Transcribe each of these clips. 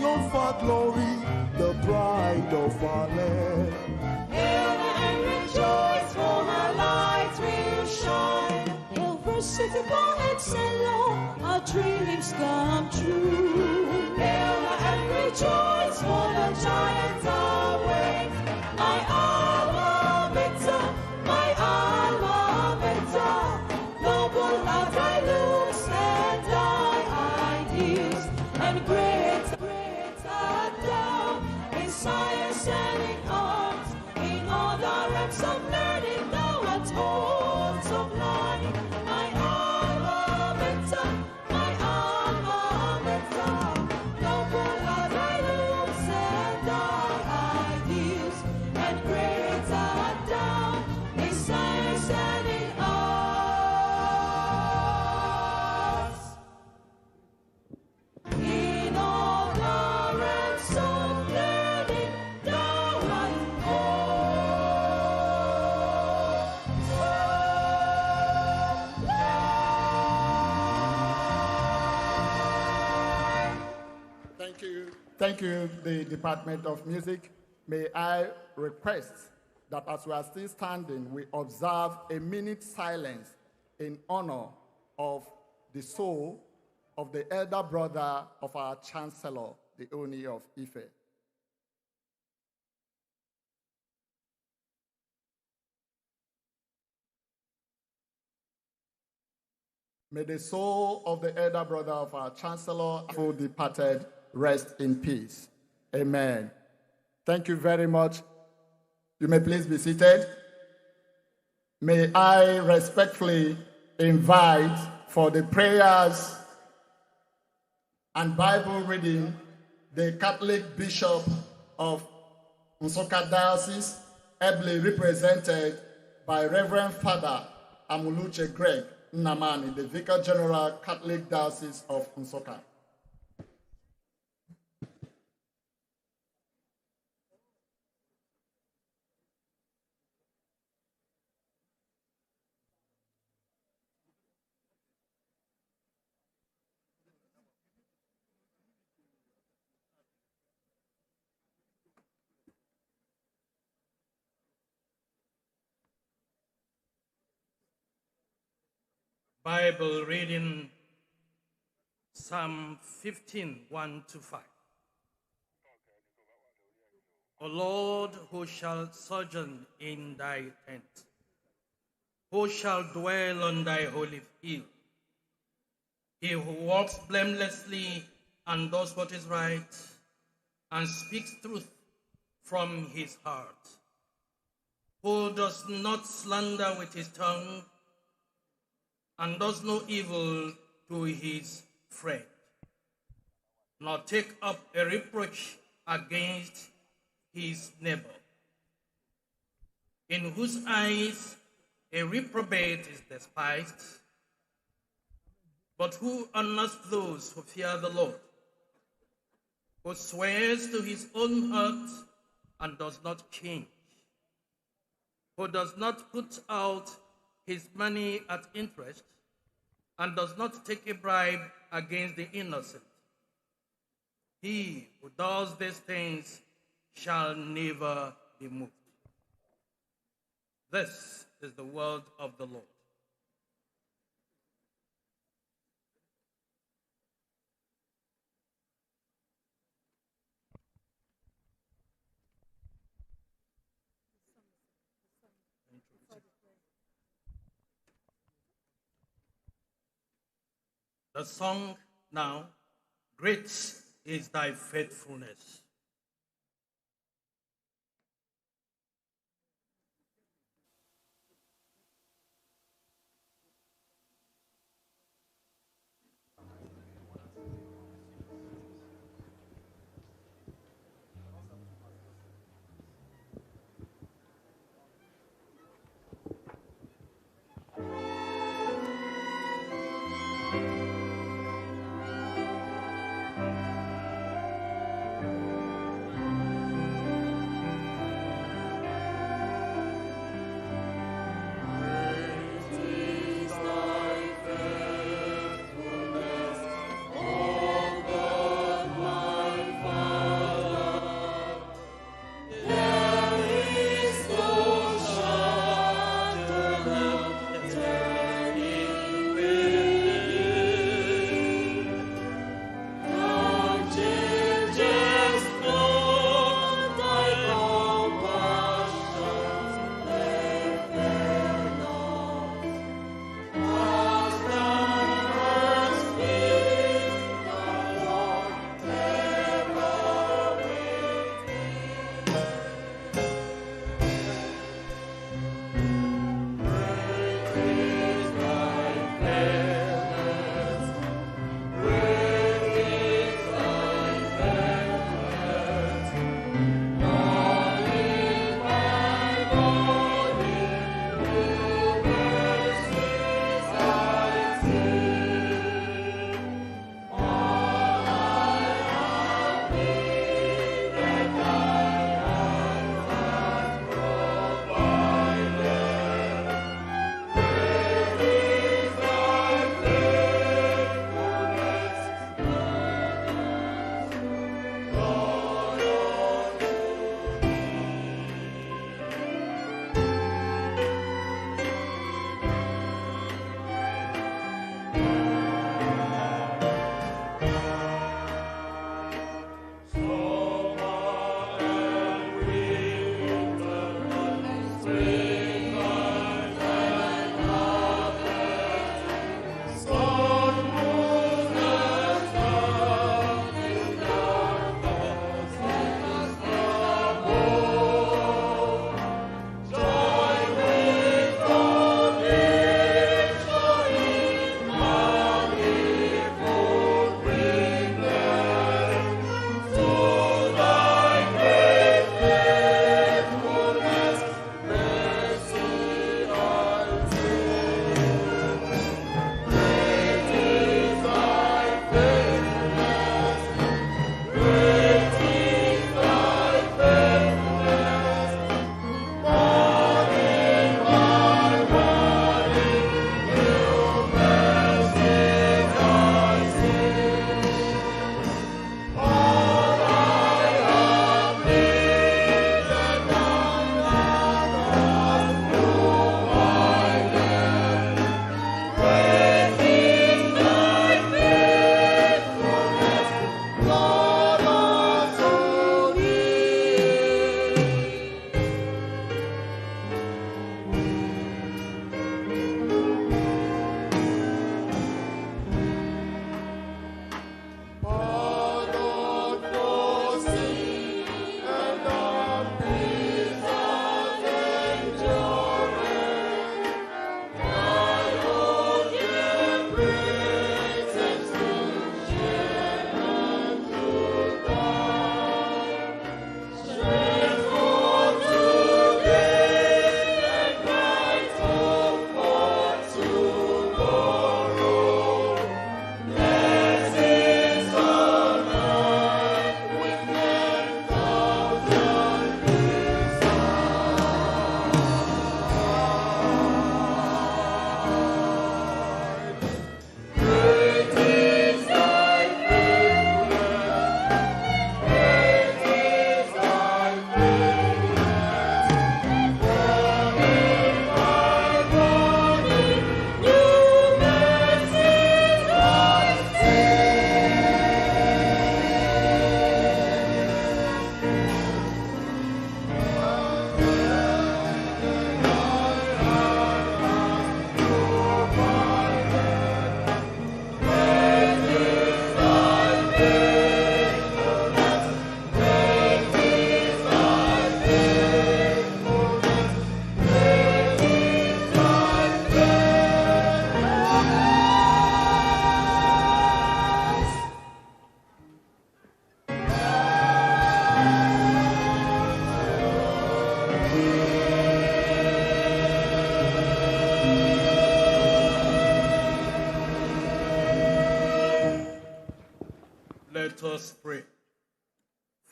of our glory, the bride of our Lamb. Hail and rejoice, for her light will shine. Hail, versifier and Selah, our dreams come true. Hail and rejoice, for the giants are waiting. My alma mater, my alma mater, noble as I lose and die ideals, and greater down in science and in arts, in all the realms of learning, thou art homes of learning. My alma mater, noble as I lose and die ideals, and greater down in science and in arts. In all the realms of learning, thou art Thank you, the Department of Music. May I request that as we are still standing, we observe a minute silence in honor of the soul of the elder brother of our Chancellor, the Oni of Ife. May the soul of the elder brother of our Chancellor, who departed, rest in peace. Amen. Thank you very much. You may please be seated. May I respectfully invite for the prayers and Bible reading the Catholic Bishop of Nsukka Diocese, ably represented by Reverend Father Amuluche Greg Nnamani, the Vicar General, Catholic Diocese of Nsukka. Bible reading, Psalm 15, 1-5. O Lord, who shall sojourn in thy tent? Who shall dwell on thy holy hill? He who walks blamelessly and does what is right, and speaks truth from his heart, who does not slander with his tongue, and does no evil to his friend, nor take up a reproach against his neighbor, in whose eyes a reprobate is despised, but who honors those who fear the Lord, who swears to his own heart and does not change, who does not put out his money at interest, and does not take a bribe against the innocent. He who does these things shall never be moved. This is the word of the Lord. The song now, Great is Thy Faithfulness.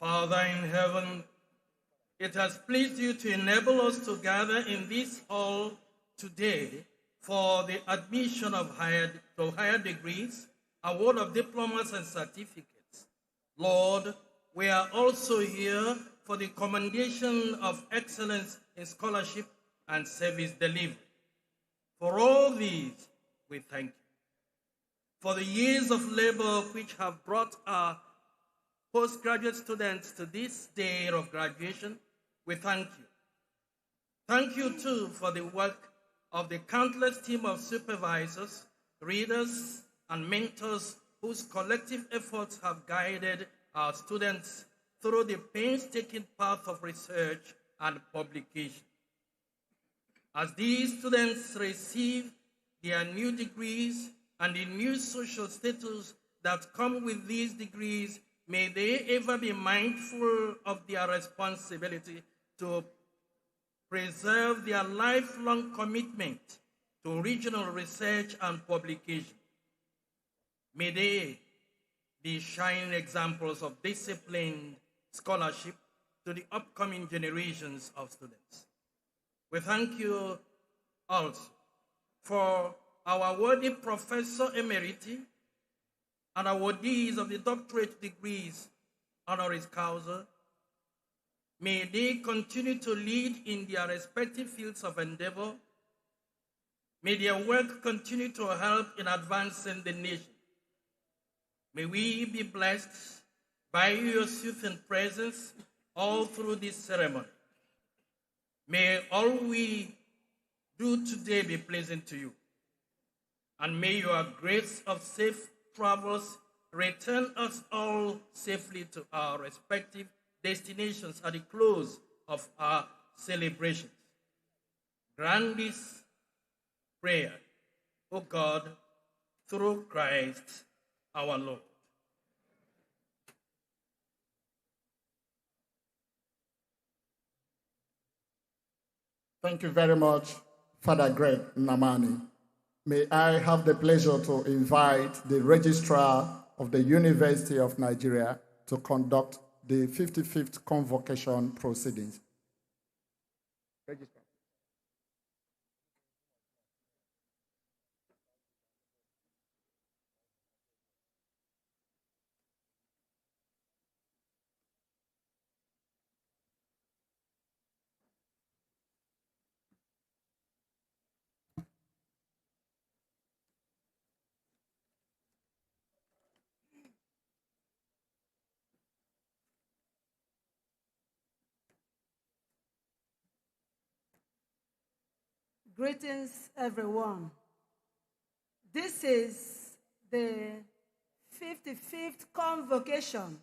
Father in heaven, it has pleased you to enable us to gather in this hall today for the admission of higher degrees, award of diplomas and certificates. Lord, we are also here for the commendation of excellence in scholarship and service delivery. For all these, we thank you. For the years of labor which have brought our postgraduate students to this day of graduation, we thank you. Thank you too for the work of the countless team of supervisors, readers, and mentors whose collective efforts have guided our students through the painstaking path of research and publication. As these students receive their new degrees and the new social status that come with these degrees, may they ever be mindful of their responsibility to preserve their lifelong commitment to regional research and publication. May they be shining examples of disciplined scholarship to the upcoming generations of students. We thank you also for our worthy Professor Emeriti and awardees of the doctorate degrees, honoris causa. May they continue to lead in their respective fields of endeavor. May their work continue to help in advancing the nation. May we be blessed by your soothing presence all through this ceremony. May all we do today be pleasing to you. And may your grace of safe travels return us all safely to our respective destinations at the close of our celebrations. Grant this prayer, O God, through Christ our Lord. Thank you very much, Father Greg Namani. May I have the pleasure to invite the Registrar of the University of Nigeria to conduct the 55th Convocation proceedings. Registrar. Greetings, everyone. This is the 55th convocation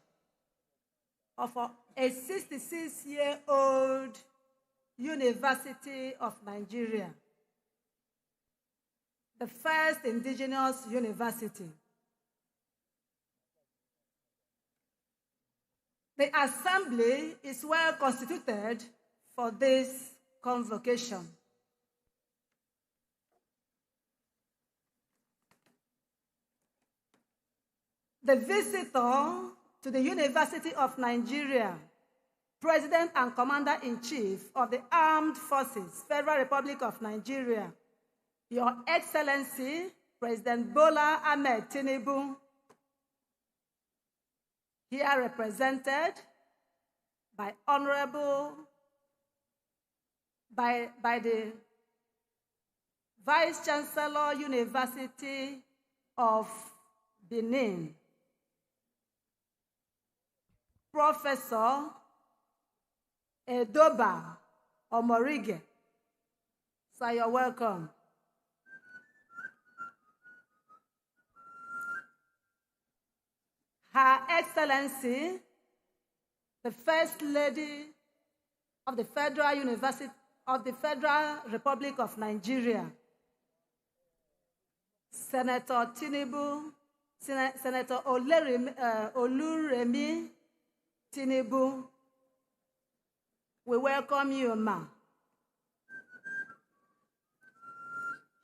of a 66-year-old University of Nigeria, the first indigenous university. The assembly is well constituted for this convocation. The visitor to the University of Nigeria, President and Commander-in-Chief of the Armed Forces, Federal Republic of Nigeria, Your Excellency, President Bola Ahmed Tinubu, here represented by the Vice Chancellor, University of Benin, Professor Edoba Omorige. So you're welcome. Her Excellency, the First Lady of the Federal University of the Federal Republic of Nigeria, Senator Tinubu, Senator Oluremi Tinubu, we welcome you, ma'am.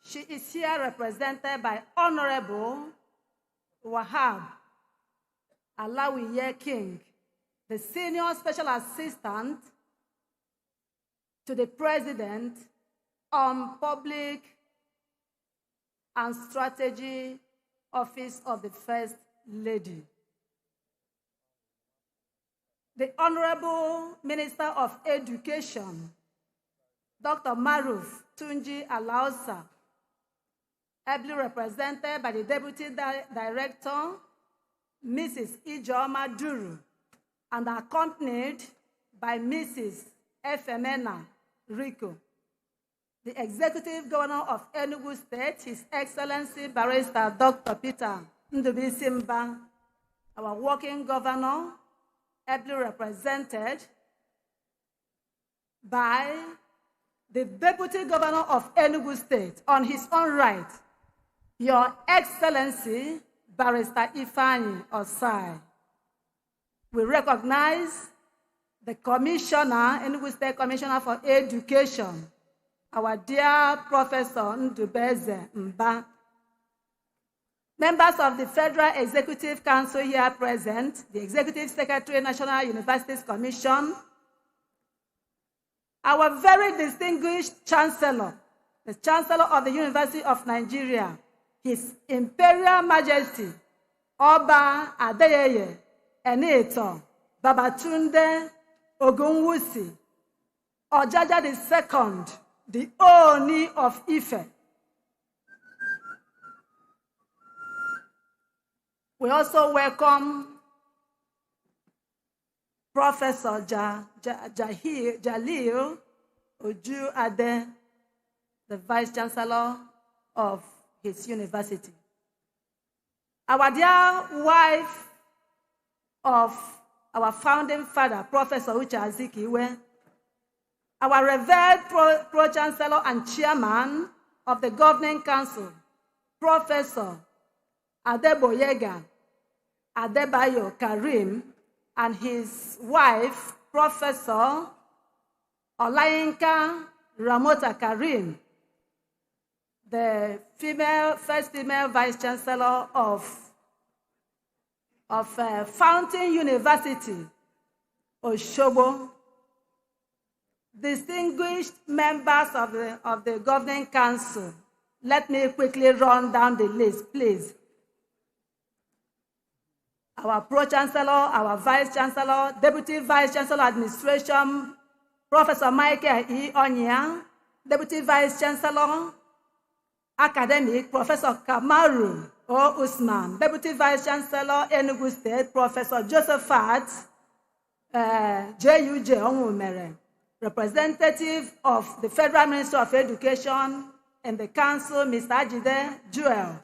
She is here represented by Honorable Wahab Alawiye King, the Senior Special Assistant to the President on Public and Strategy Office of the First Lady, the Honorable Minister of Education, Dr. Maruf Tunji Alausa, ably represented by the Deputy Director, Mrs. Ijeoma Duru, and accompanied by Mrs. Efemena Rico. The Executive Governor of Enugu State, His Excellency Barrister Dr. Peter Ndubisi Mba, our working governor, ably represented by the Deputy Governor of Enugu State, on his own right, Your Excellency Barrister Ifeanyi Osai. We recognize the Commissioner, Enugu State Commissioner for Education, our dear Professor Ndubeze Mba. Members of the Federal Executive Council here present, the Executive Secretary, National Universities Commission, our very distinguished Chancellor, the Chancellor of the University of Nigeria, His Imperial Majesty, Oba Adeyeye Enito Babatunde Ogunwusi Ojaja II, the Ooni of Ife. We also welcome Professor Jalil Oju Ade, the Vice Chancellor of his university. Our dear wife of our founding father, Professor Uche Azikiwe, our revered Pro-Chancellor and Chairman of the Governing Council, Professor Adeboyega Adebayo Karim, and his wife, Professor Olayinka Ramota Karim, the first female Vice Chancellor of Fountain University, Osogbo. Distinguished members of the Governing Council, let me quickly run down the list, please. Our Pro-Chancellor, our Vice Chancellor, Deputy Vice Chancellor Administration, Professor Michael E. Onya, Deputy Vice Chancellor, Academic, Professor Kamaru O. Usman, Deputy Vice Chancellor, Enugu State, Professor Josephat J.U.J. Onwumere, Representative of the Federal Ministry of Education and the Council, Mr. Ajide Joel,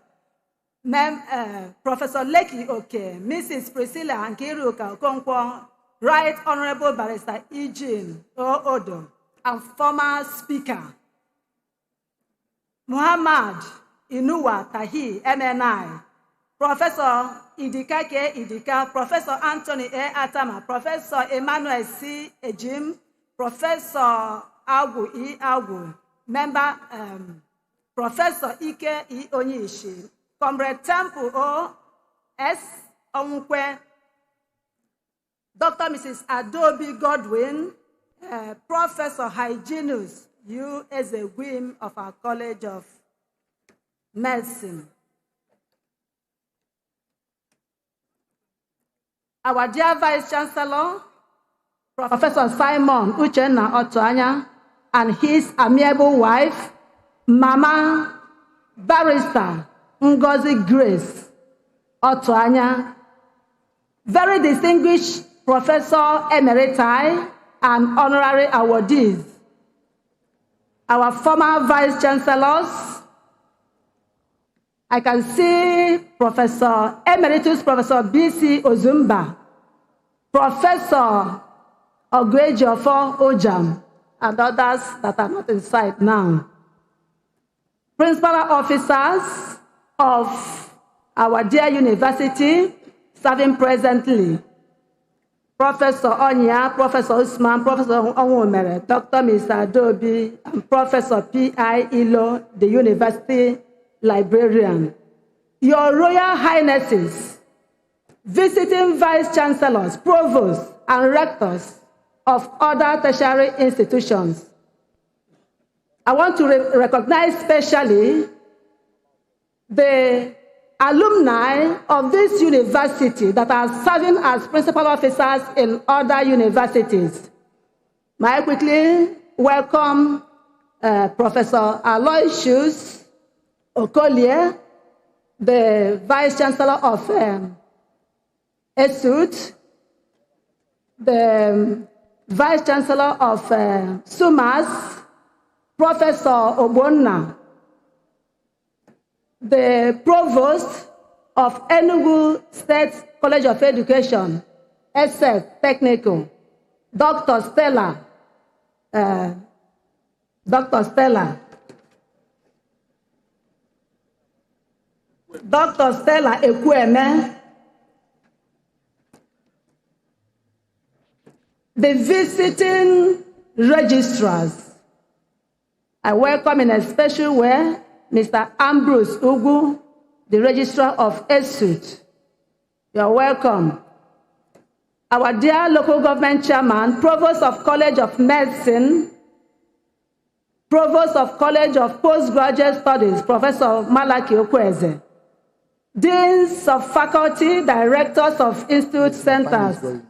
Professor Leki Oke, Mrs. Priscilla Nkiruka Okonkwo, Right Honorable Barrister Eugene O. Odo, and former Speaker Muhammad Inuwa Tahi, MNI, Professor Idika K. Idika, Professor Anthony A. Atama, Professor Emmanuel C. Ejim, Professor Agu E. Agu, Member Professor Ike E. Onyishi, Comrade Temple O. S. Onwukwe, Dr. Mrs. Adobe Godwin, Professor Hyginus U. Ezewim of our College of Medicine. Our dear Vice Chancellor, Professor Simon Uchenna Otuanya, and his amiable wife, Mama Barrister Ngozi Grace Otuanya, very distinguished Professor Emeriti and Honorary awardees, our former Vice Chancellors. I can see Professor Emeritus Professor B.C. Ozumba, Professor Ogwejiofo Ojam, and others that are not in sight now. Principal officers of our dear university serving presently, Professor Onya, Professor Usman, Professor Onwumere, Dr. Mr. Adobe, and Professor P.I. Ilo, the university librarian. Your Royal Highnesses, visiting Vice Chancellors, Provosts, and rectors of other tertiary institutions. I want to recognize specially the alumni of this university that are serving as principal officers in other universities. May I quickly welcome Professor Aloysius Okolie, the Vice Chancellor of ESUT, the Vice Chancellor of SUMAS, Professor Obonna, the Provost of Enugu State College of Education, SF Technical, Dr. Stella Ekwueme, the visiting registrars. I welcome in a special way Mr. Ambrose Ugu, the Registrar of ESUT. You are welcome. Our dear local government chairman, Provost of College of Medicine, Provost of College of Postgraduate Studies, Professor Malaki Okweze, Deans of Faculty, Directors of Institute Centers,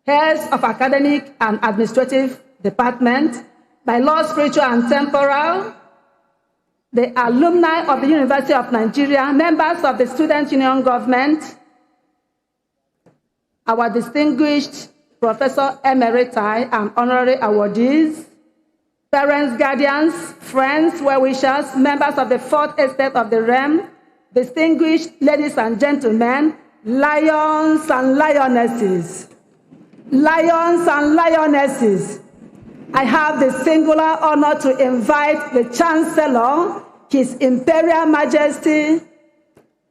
Heads of Academic and Administrative Department, by law, spiritual, and temporal, the alumni of the University of Nigeria, members of the Student Union Government, our distinguished Professor Emeriti and Honorary awardees, parents, guardians, friends, well-wishers, members of the Fourth Estate of the Realm, distinguished ladies and gentlemen, lions and lionesses. Lions and lionesses. I have the singular honor to invite the Chancellor, His Imperial Majesty,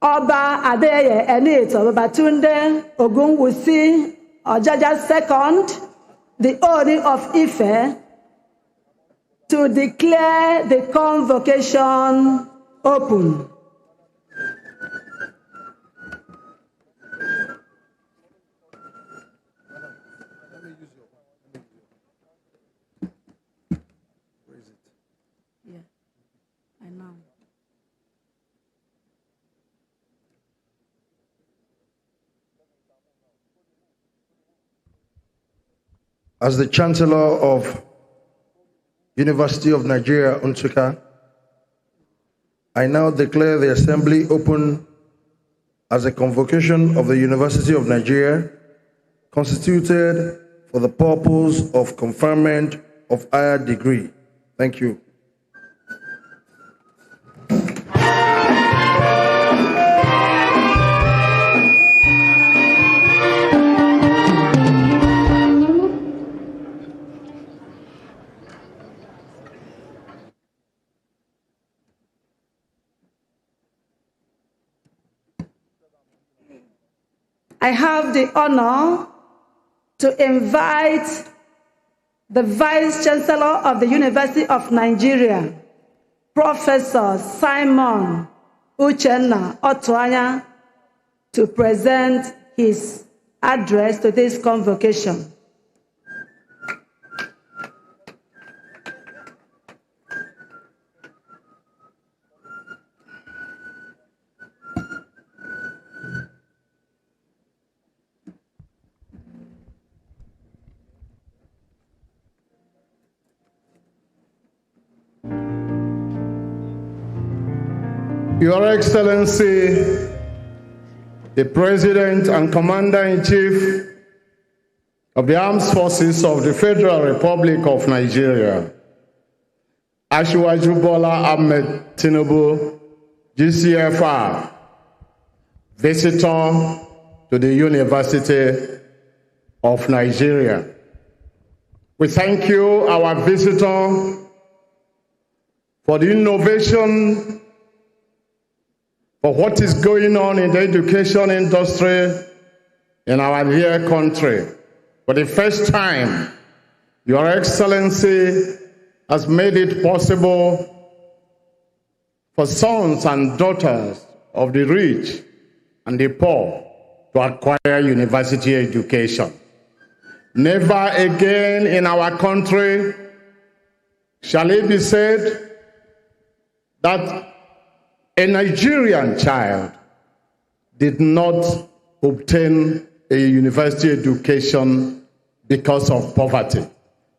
Oba Adeye Enito Babatunde Ogunwusi Ojaja II, the Oni of Ife, to declare the convocation open. As the Chancellor of University of Nigeria, Nsukka, I now declare the Assembly open as a convocation of the University of Nigeria, constituted for the purpose of conferment of higher degree. Thank you. I have the honor to invite the Vice Chancellor of the University of Nigeria, Professor Simon Uchenna Otuanya, to present his address to this convocation. Your Excellency, the President and Commander-in-Chief of the Armed Forces of the Federal Republic of Nigeria, Asiwaju Bola Ahmed Tinubu, GCFR, visitor to the University of Nigeria. We thank you, our visitor, for the innovation for what is going on in the education industry in our dear country. For the first time, Your Excellency has made it possible for sons and daughters of the rich and the poor to acquire university education. Never again in our country shall it be said that a Nigerian child did not obtain a university education because of poverty.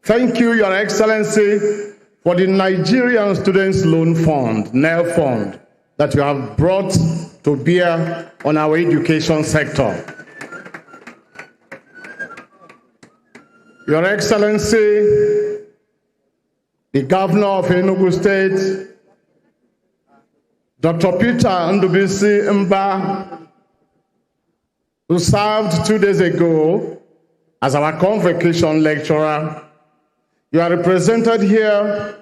Thank you, Your Excellency, for the Nigerian Students Loan Fund, NEL Fund, that you have brought to bear on our education sector. Your Excellency, the Governor of Enugu State, Dr. Peter Ndubisi Mba, who served 2 days ago as our Convocation lecturer, you are represented here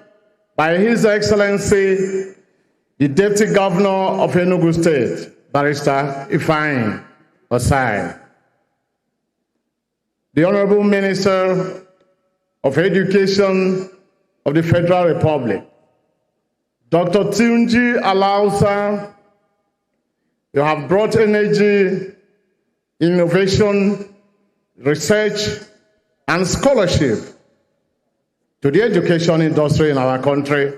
by His Excellency, the Deputy Governor of Enugu State, Barrister Ifeanyi Osai, the Honorable Minister of Education of the Federal Republic, Dr. Tunji Alausa. You have brought energy, innovation, research, and scholarship to the education industry in our country.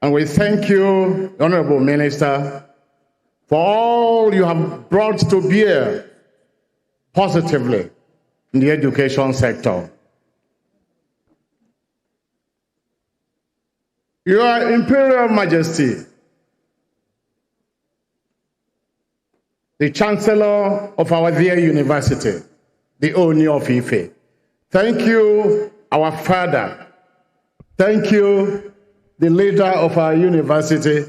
And we thank you, Honorable Minister, for all you have brought to bear positively in the education sector. Your Imperial Majesty, the Chancellor of our dear university, the Oni of Ife, thank you, our father. Thank you, the leader of our university,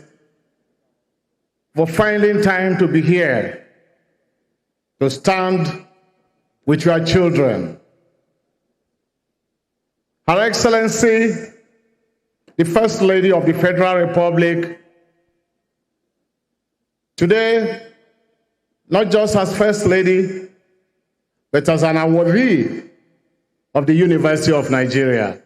for finding time to be here to stand with your children. Her Excellency, the First Lady of the Federal Republic, today, not just as First Lady, but as an awardee of the University of Nigeria,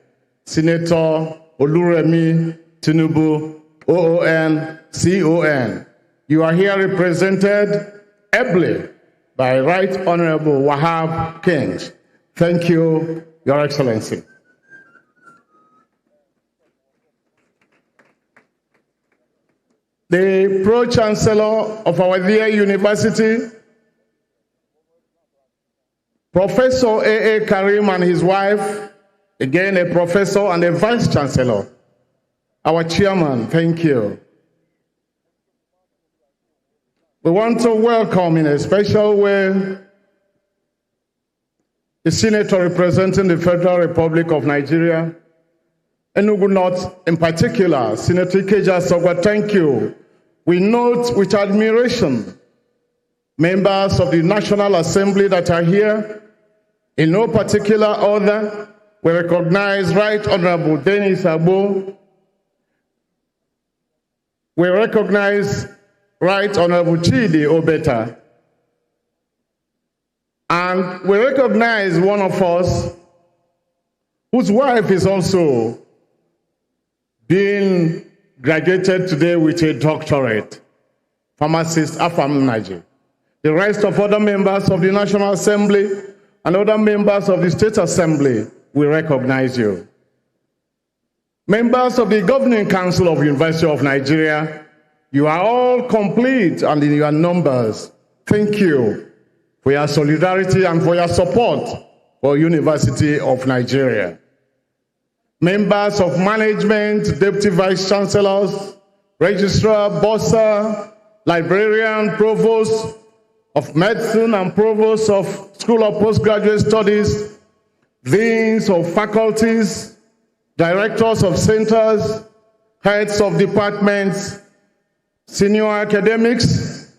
Senator Oluremi Tinubu, OON, CON. You are here represented ably by Right Honorable Wahab Kings. Thank you, Your Excellency. The Pro-Chancellor of our dear university, Professor A.A. Karim and his wife, again a professor and a vice-chancellor. Our chairman, thank you. We want to welcome in a special way the senator representing the Federal Republic of Nigeria, Enugu North in particular, Senator Ikeja Sogwa, thank you. We note with admiration members of the National Assembly that are here. In no particular order, we recognize Right Honorable Dennis Abo. We recognize Right Honorable Chidi Obeta. And we recognize one of us whose wife is also being graduated today with a doctorate, pharmacist Afam Naji. The rest of other members of the National Assembly and other members of the State Assembly, we recognize you. Members of the Governing Council of University of Nigeria, you are all complete and in your numbers. Thank you for your solidarity and for your support for University of Nigeria. Members of management, deputy vice chancellors, registrar, bursar, librarian, provost of medicine and provost of School of Postgraduate Studies, deans of faculties, directors of centers, heads of departments, senior academics,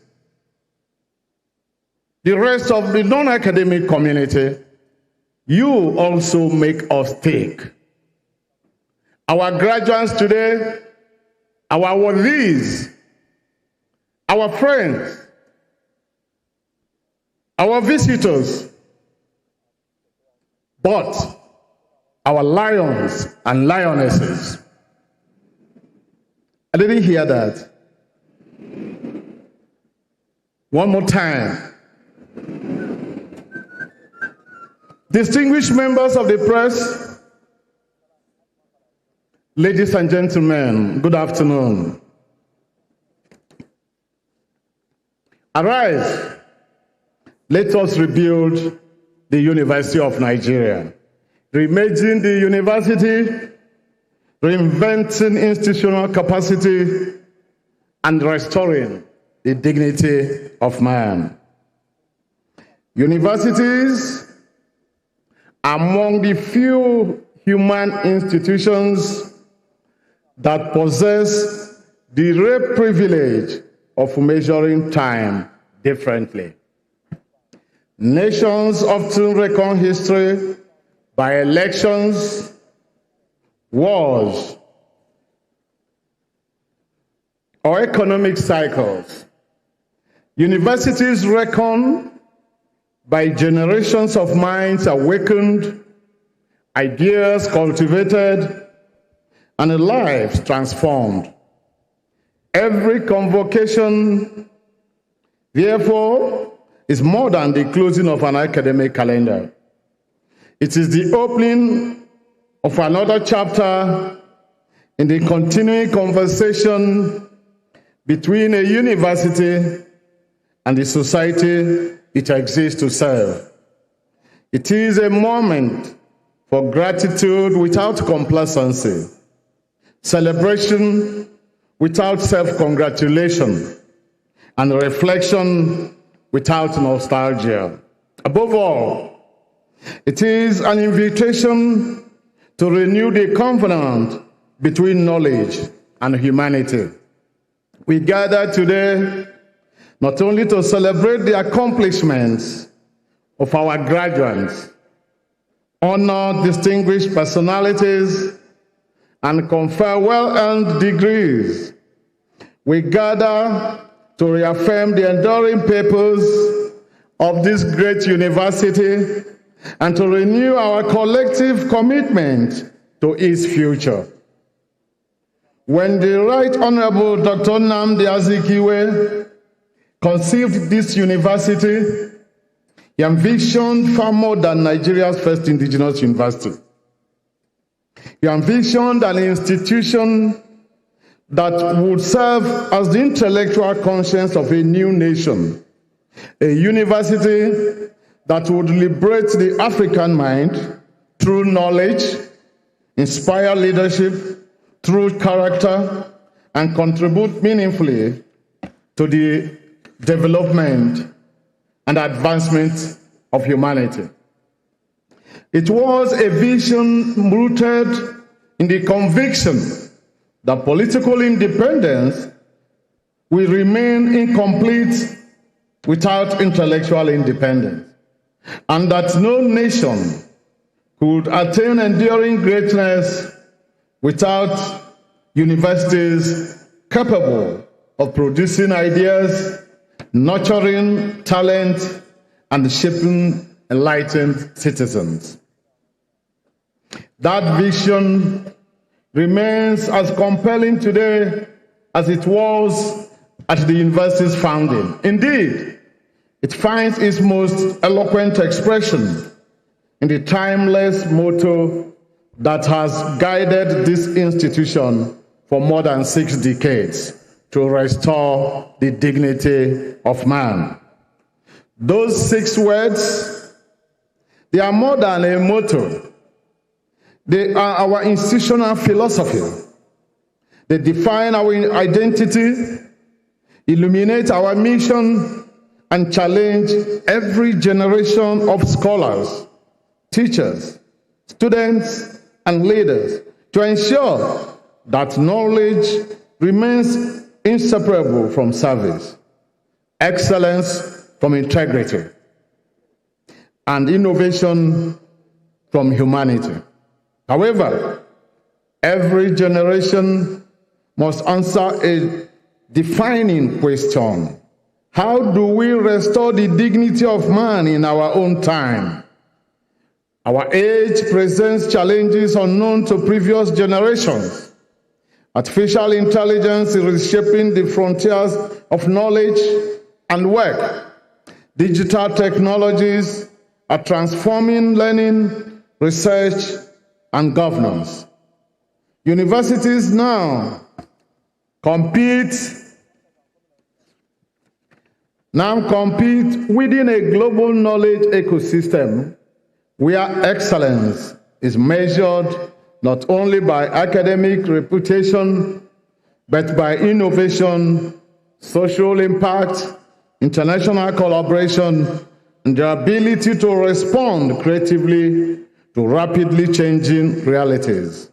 the rest of the non-academic community, you also make us think. Our graduates today, our awardees, our friends, our visitors, but our lions and lionesses. I didn't hear that. One more time. distinguished members of the press, ladies and gentlemen, good afternoon. Arise, let us rebuild the University of Nigeria, reimagine the university, reinventing institutional capacity, and restoring the dignity of man. Universities are among the few human institutions that possess the rare privilege of measuring time differently. Nations often reckon history by elections, wars, or economic cycles. Universities reckon by generations of minds awakened, ideas cultivated, and lives transformed. Every convocation, therefore, is more than the closing of an academic calendar. It is the opening of another chapter in the continuing conversation between a university and the society it exists to serve. It is a moment for gratitude without complacency, celebration without self-congratulation, and reflection without nostalgia. Above all, it is an invitation to renew the covenant between knowledge and humanity. We gather today not only to celebrate the accomplishments of our graduates, honor distinguished personalities, and confer well-earned degrees. We gather to reaffirm the enduring purpose of this great university and to renew our collective commitment to its future. When the Right Honorable Dr. Nnamdi Azikiwe conceived this university, he envisioned far more than Nigeria's first indigenous university. He envisioned an institution that would serve as the intellectual conscience of a new nation, a university that would liberate the African mind through knowledge, inspire leadership through character, and contribute meaningfully to the development and advancement of humanity. It was a vision rooted in the conviction that political independence will remain incomplete without intellectual independence, and that no nation could attain enduring greatness without universities capable of producing ideas, nurturing talent, and shaping enlightened citizens. That vision remains as compelling today as it was at the university's founding. Indeed, it finds its most eloquent expression in the timeless motto that has guided this institution for more than 6 decades: to restore the dignity of man. Those 6 words, they are more than a motto. They are our institutional philosophy. They define our identity, illuminate our mission, and challenge every generation of scholars, teachers, students, and leaders to ensure that knowledge remains inseparable from service, excellence from integrity, and innovation from humanity. However, every generation must answer a defining question: how do we restore the dignity of man in our own time? Our age presents challenges unknown to previous generations. Artificial intelligence is reshaping the frontiers of knowledge and work. Digital technologies are transforming learning, research, and governance. Universities now compete within a global knowledge ecosystem where excellence is measured not only by academic reputation, but by innovation, social impact, international collaboration, and their ability to respond creatively to rapidly changing realities.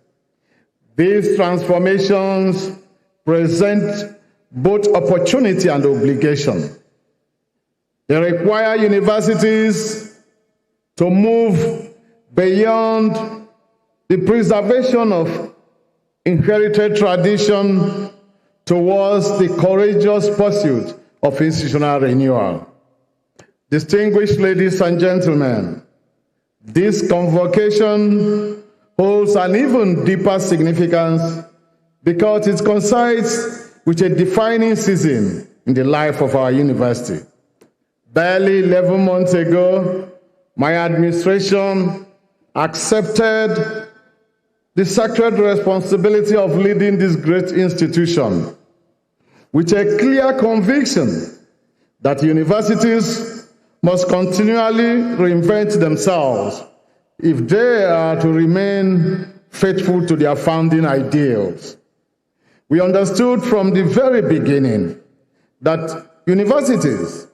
These transformations present both opportunity and obligation. They require universities to move beyond the preservation of inherited tradition towards the courageous pursuit of institutional renewal. Distinguished ladies and gentlemen, this convocation holds an even deeper significance because it coincides with a defining season in the life of our university. Barely 11 months ago, my administration accepted the sacred responsibility of leading this great institution with a clear conviction that universities must continually reinvent themselves if they are to remain faithful to their founding ideals. We understood from the very beginning that universities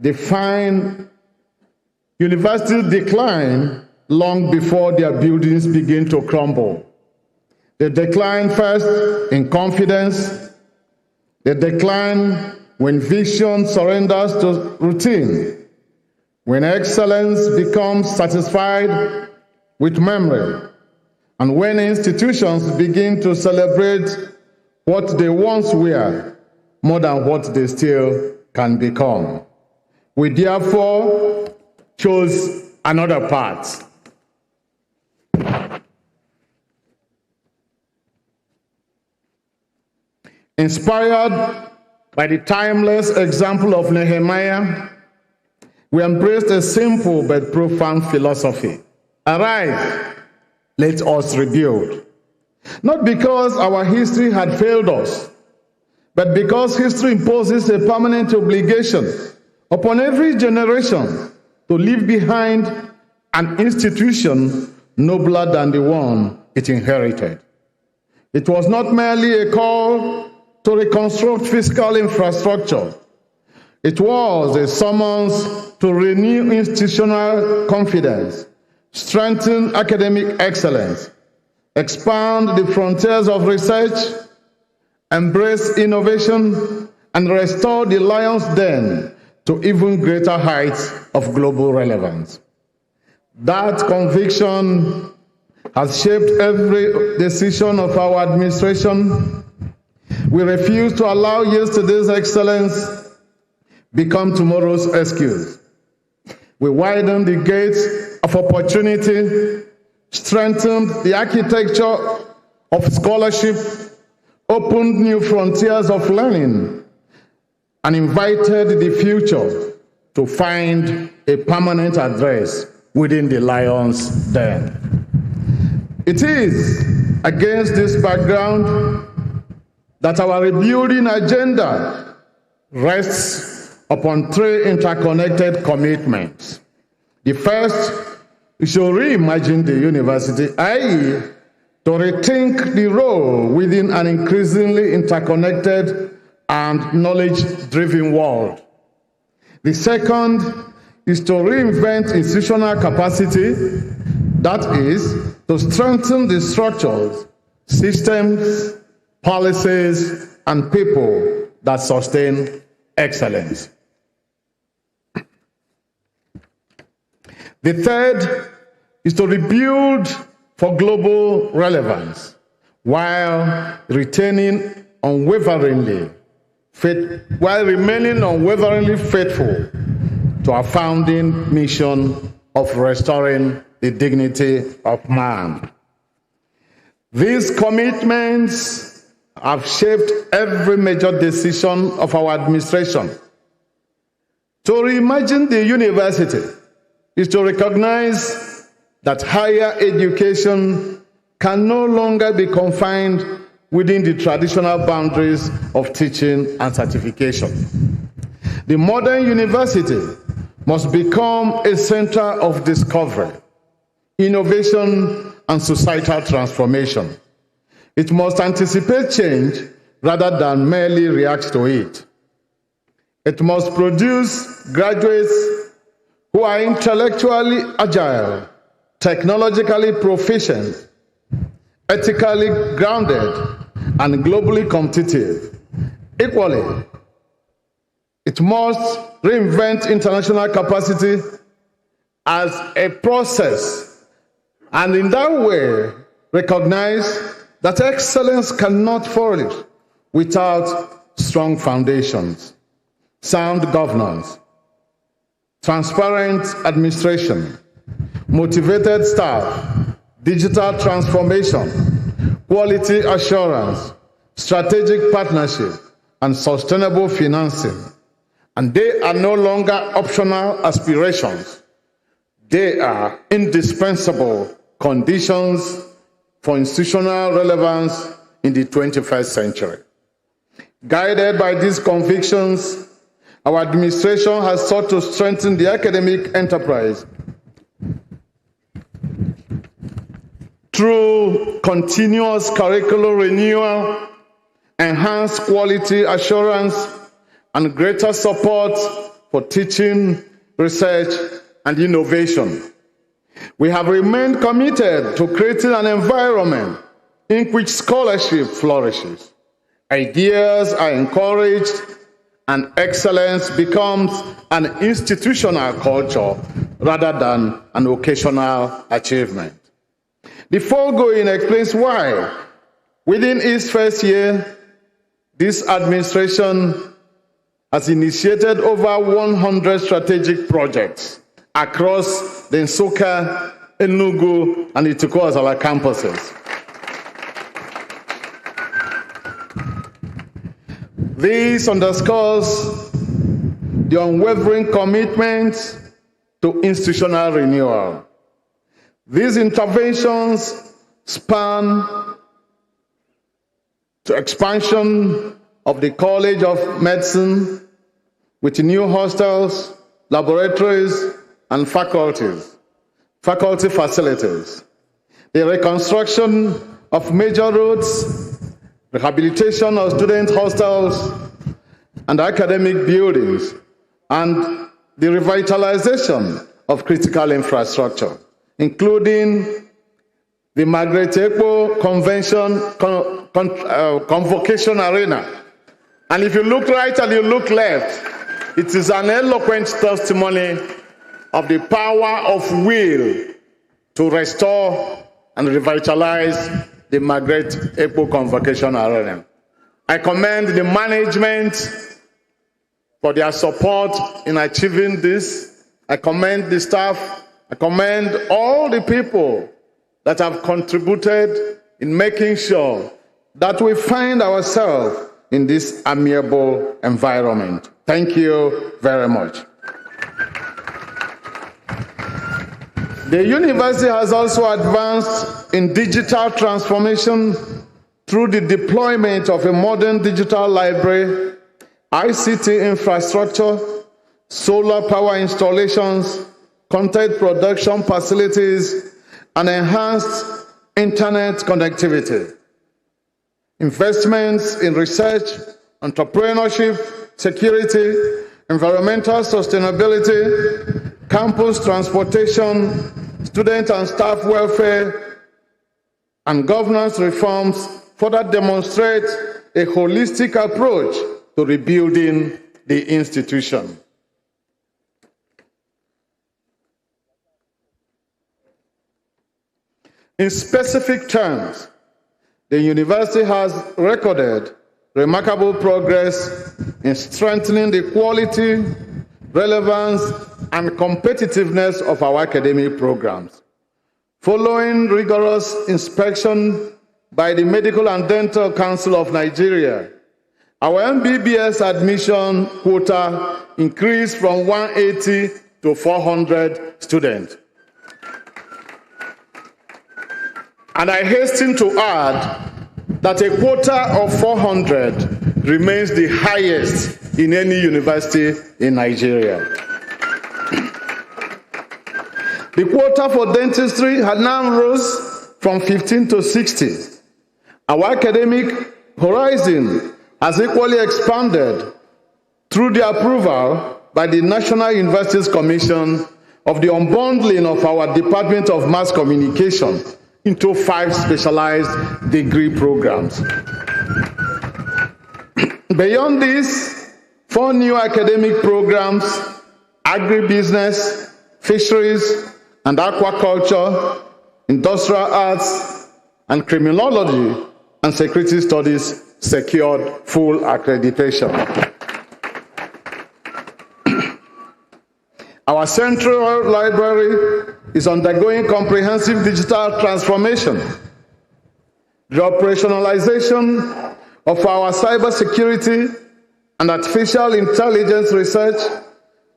decline long before their buildings begin to crumble. They decline first in confidence. They decline when vision surrenders to routine, when excellence becomes satisfied with memory, and when institutions begin to celebrate what they once were more than what they still can become. We therefore chose another path. Inspired by the timeless example of Nehemiah, we embraced a simple but profound philosophy. Arise, let us rebuild. Not because our history had failed us, but because history imposes a permanent obligation upon every generation to leave behind an institution nobler than the one it inherited. It was not merely a call to reconstruct physical infrastructure. It was a summons to renew institutional confidence, strengthen academic excellence, expand the frontiers of research, embrace innovation, and restore the lion's den to even greater heights of global relevance. That conviction has shaped every decision of our administration. We refuse to allow yesterday's excellence become tomorrow's excuse. We widened the gates of opportunity, strengthened the architecture of scholarship, opened new frontiers of learning, and invited the future to find a permanent address within the lion's den. It is against this background that our rebuilding agenda rests upon three interconnected commitments. The first is to reimagine the university, i.e., to rethink the role within an increasingly interconnected and knowledge-driven world. The second is to reinvent institutional capacity, that is, to strengthen the structures, systems, policies, and people that sustain excellence. The third is to rebuild for global relevance while remaining unwaveringly faithful to our founding mission of restoring the dignity of man. These commitments have shaped every major decision of our administration. To reimagine the university is to recognize that higher education can no longer be confined within the traditional boundaries of teaching and certification. The modern university must become a center of discovery, innovation, and societal transformation. It must anticipate change rather than merely react to it. It must produce graduates who are intellectually agile, technologically proficient, ethically grounded, and globally competitive. Equally, it must reinvent international capacity as a process, and in that way, recognize that excellence cannot flourish without strong foundations, sound governance, transparent administration, motivated staff, digital transformation, quality assurance, strategic partnership, and sustainable financing. And they are no longer optional aspirations. They are indispensable conditions for institutional relevance in the 21st century. Guided by these convictions, our administration has sought to strengthen the academic enterprise through continuous curricular renewal, enhanced quality assurance, and greater support for teaching, research, and innovation. We have remained committed to creating an environment in which scholarship flourishes, ideas are encouraged, and excellence becomes an institutional culture rather than an occasional achievement. The foregoing explains why, within its first year, this administration has initiated over 100 strategic projects across the Nsukka, Enugu, and Nsukka campuses. This underscores the unwavering commitment to institutional renewal. These interventions span to expansion of the College of Medicine with new hostels, laboratories, and faculty facilities, the reconstruction of major roads, rehabilitation of student hostels and academic buildings, and the revitalization of critical infrastructure, including the Margaret Ekpo Convocation Arena. And if you look right and you look left, it is an eloquent testimony of the power of will to restore and revitalize the Margaret Ekpo Convocation Arena. I commend the management for their support in achieving this. I commend the staff. I commend all the people that have contributed in making sure that we find ourselves in this amiable environment. Thank you very much. The university has also advanced in digital transformation through the deployment of a modern digital library, ICT infrastructure, solar power installations, content production facilities, and enhanced internet connectivity. Investments in research, entrepreneurship, security, environmental sustainability, campus transportation, student and staff welfare, and governance reforms further demonstrate a holistic approach to rebuilding the institution. In specific terms, the university has recorded remarkable progress in strengthening the quality, relevance, and competitiveness of our academic programs. Following rigorous inspection by the Medical and Dental Council of Nigeria, our MBBS admission quota increased from 180 to 400 students. And I hasten to add that a quota of 400 remains the highest in any university in Nigeria. The quota for dentistry had now rose from 15 to 60. Our academic horizon has equally expanded through the approval by the National Universities Commission of the unbundling of our Department of Mass Communication into 5 specialized degree programs. Beyond this, 4 new academic programs, agribusiness, fisheries and aquaculture, industrial arts, and criminology and security studies secured full accreditation. Our central library is undergoing comprehensive digital transformation. The operationalization of our cybersecurity and artificial intelligence research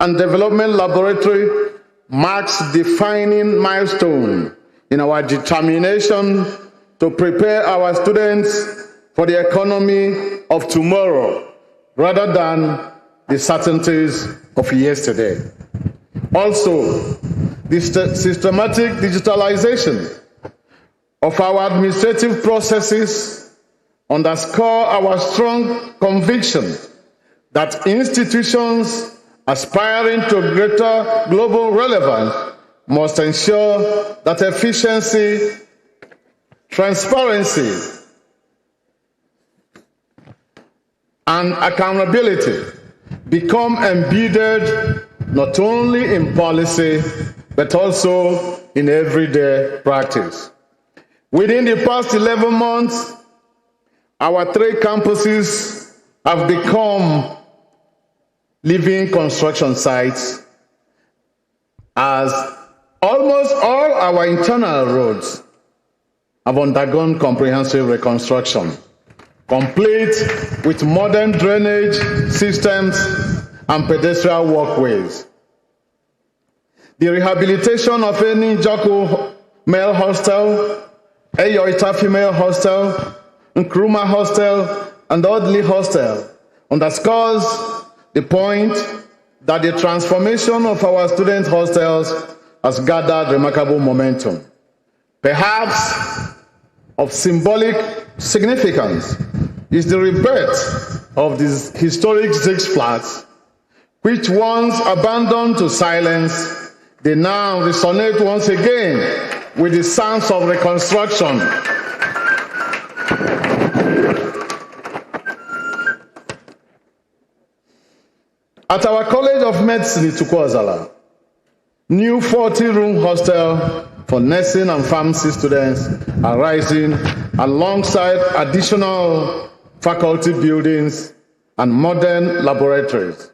and development laboratory marks defining milestone in our determination to prepare our students for the economy of tomorrow rather than the certainties of yesterday. Also, the systematic digitalization of our administrative processes underscore our strong conviction that institutions aspiring to greater global relevance must ensure that efficiency, transparency, and accountability become embedded not only in policy, but also in everyday practice. Within the past 11 months, our 3 campuses have become living construction sites, as almost all our internal roads have undergone comprehensive reconstruction, complete with modern drainage systems and pedestrian walkways. The rehabilitation of Nsukka male hostel, Eyoita female hostel, Nkrumah hostel, and Audley hostel underscores the point that the transformation of our student hostels has gathered remarkable momentum. Perhaps of symbolic significance is the rebirth of these historic 6 flats, which once abandoned to silence, they now resonate once again with the sounds of reconstruction. At our College of Medicine in Nsukka, new 40-room hostel for nursing and pharmacy students are rising alongside additional faculty buildings and modern laboratories.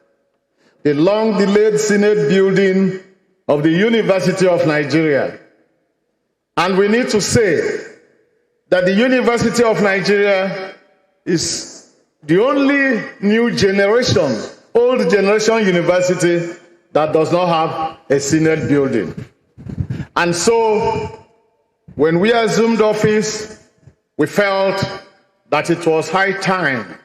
The long-delayed Senate building of the University of Nigeria. And we need to say that the University of Nigeria is the only new generation, old generation university that does not have a Senate building. And so, when we assumed office, we felt that it was high time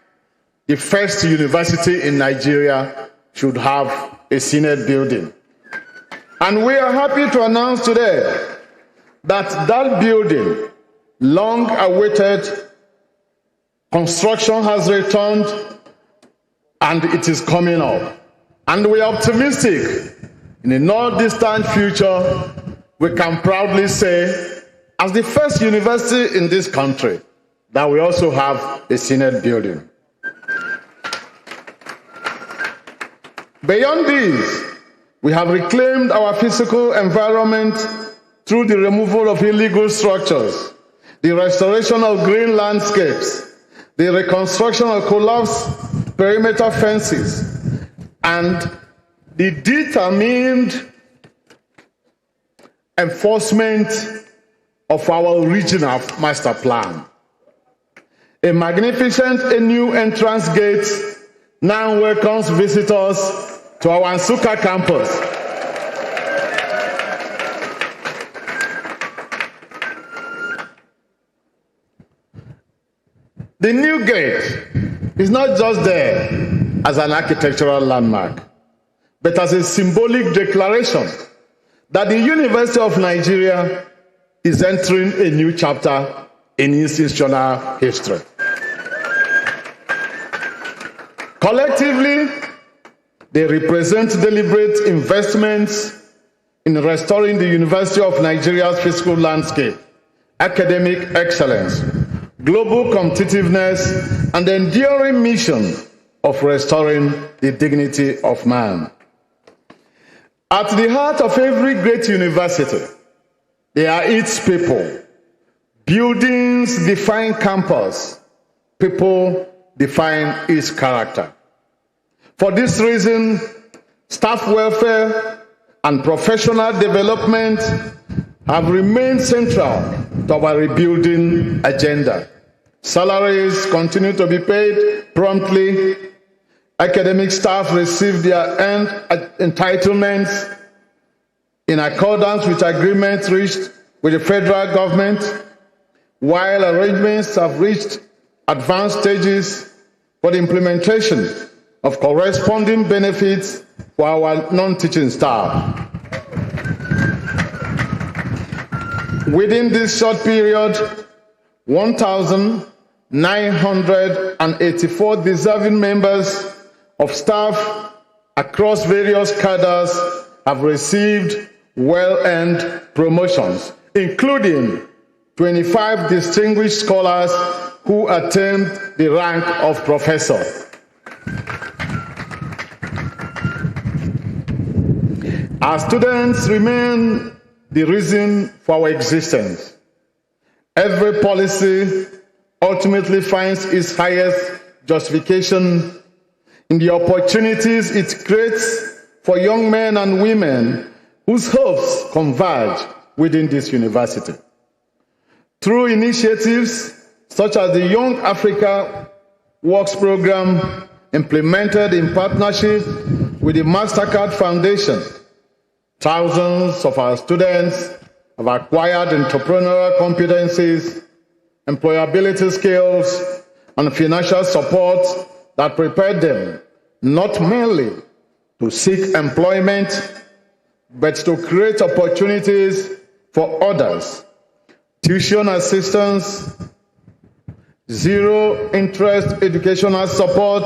the first university in Nigeria should have a Senate building. And we are happy to announce today that that building, long awaited, construction has returned and it is coming up. And we are optimistic in the not distant future, we can proudly say, as the first university in this country, that we also have a Senate building. Beyond this, we have reclaimed our physical environment through the removal of illegal structures, the restoration of green landscapes, the reconstruction of collapsed perimeter fences, and the determined enforcement of our regional master plan. A magnificent new entrance gate now welcomes visitors to our Nsukka campus. The new gate is not just there as an architectural landmark, but as a symbolic declaration that the University of Nigeria is entering a new chapter in institutional history. Collectively, they represent deliberate investments in restoring the University of Nigeria's physical landscape, academic excellence, global competitiveness, and the enduring mission of restoring the dignity of man. At the heart of every great university, there are its people. Buildings define campus. People define its character. For this reason, staff welfare and professional development have remained central to our rebuilding agenda. Salaries continue to be paid promptly. Academic staff receive their entitlements in accordance with agreements reached with the federal government, while arrangements have reached advanced stages for the implementation of corresponding benefits for our non-teaching staff. Within this short period, 1,984 deserving members of staff across various cadres have received well-earned promotions, including 25 distinguished scholars who attained the rank of professor. Our students remain the reason for our existence. Every policy ultimately finds its highest justification in the opportunities it creates for young men and women whose hopes converge within this university. Through initiatives such as the Young Africa Works Program implemented in partnership with the MasterCard Foundation, thousands of our students have acquired entrepreneurial competencies, employability skills, and financial support that prepared them not merely to seek employment, but to create opportunities for others. Tuition assistance, zero-interest educational support,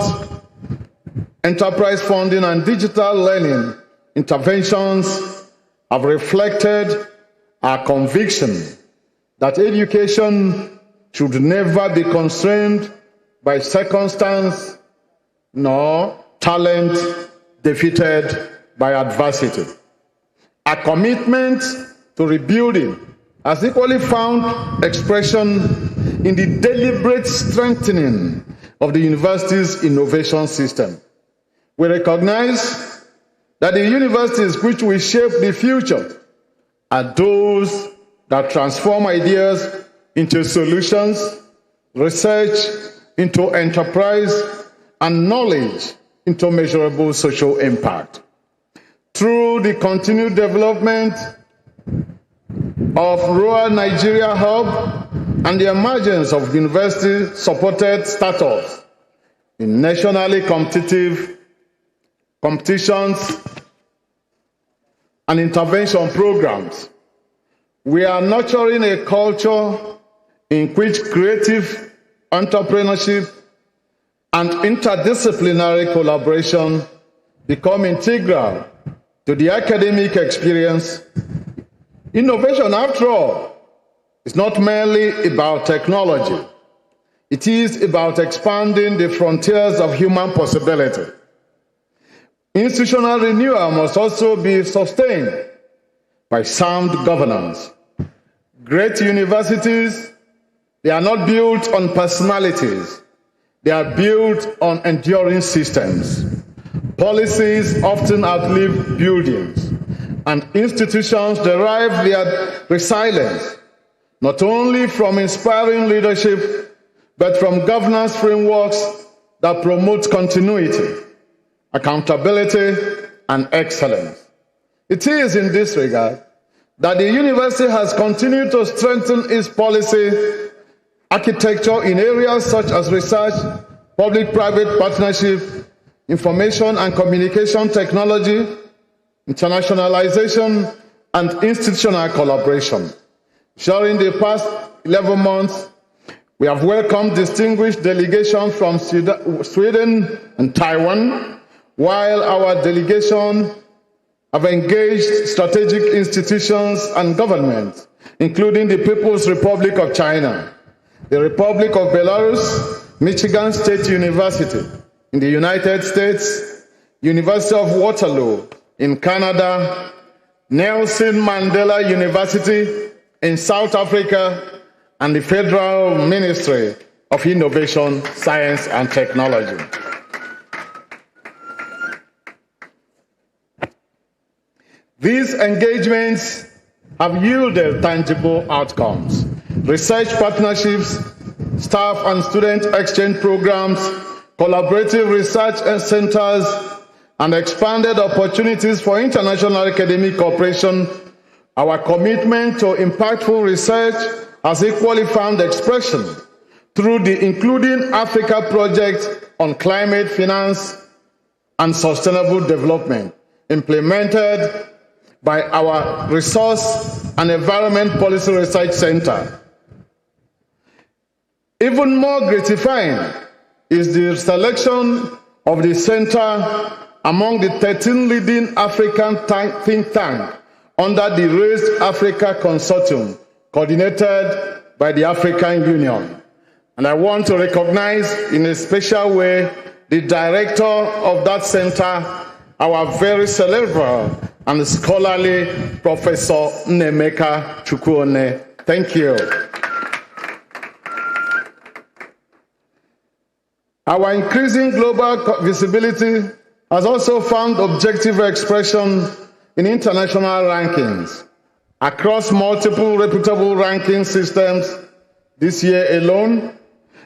enterprise funding, and digital learning interventions have reflected our conviction that education should never be constrained by circumstance nor talent defeated by adversity. Our commitment to rebuilding has equally found expression in the deliberate strengthening of the university's innovation system. We recognize that the universities which will shape the future are those that transform ideas into solutions, research into enterprise, and knowledge into measurable social impact. Through the continued development of Rural Nigeria Hub and the emergence of university-supported startups in nationally competitive competitions and intervention programs, we are nurturing a culture in which creative entrepreneurship and interdisciplinary collaboration become integral to the academic experience. Innovation, after all, is not merely about technology. It is about expanding the frontiers of human possibility. Institutional renewal must also be sustained by sound governance. Great universities, they are not built on personalities. They are built on enduring systems. Policies often outlive buildings, and institutions derive their resilience not only from inspiring leadership, but from governance frameworks that promote continuity, accountability, and excellence. It is in this regard that the university has continued to strengthen its policy architecture in areas such as research, public-private partnership, information and communication technology, internationalization, and institutional collaboration. During the past 11 months, we have welcomed distinguished delegations from Sweden and Taiwan, while our delegation have engaged strategic institutions and governments, including the People's Republic of China, the Republic of Belarus, Michigan State University in the United States, University of Waterloo in Canada, Nelson Mandela University in South Africa, and the Federal Ministry of Innovation, Science and Technology. These engagements have yielded tangible outcomes. Research partnerships, staff and student exchange programs, collaborative research centers, and expanded opportunities for international academic cooperation. Our commitment to impactful research has equally found expression through the Including Africa project on climate finance and sustainable development, implemented by our Resource and Environment Policy Research Center. Even more gratifying is the selection of the center among the 13 leading African think tanks under the Raised Africa Consortium, coordinated by the African Union. And I want to recognize in a special way the director of that center, our very cerebral and scholarly Professor Nnemeka Chukwuone. Thank you. Our increasing global visibility has also found objective expression in international rankings. Across multiple reputable ranking systems, this year alone,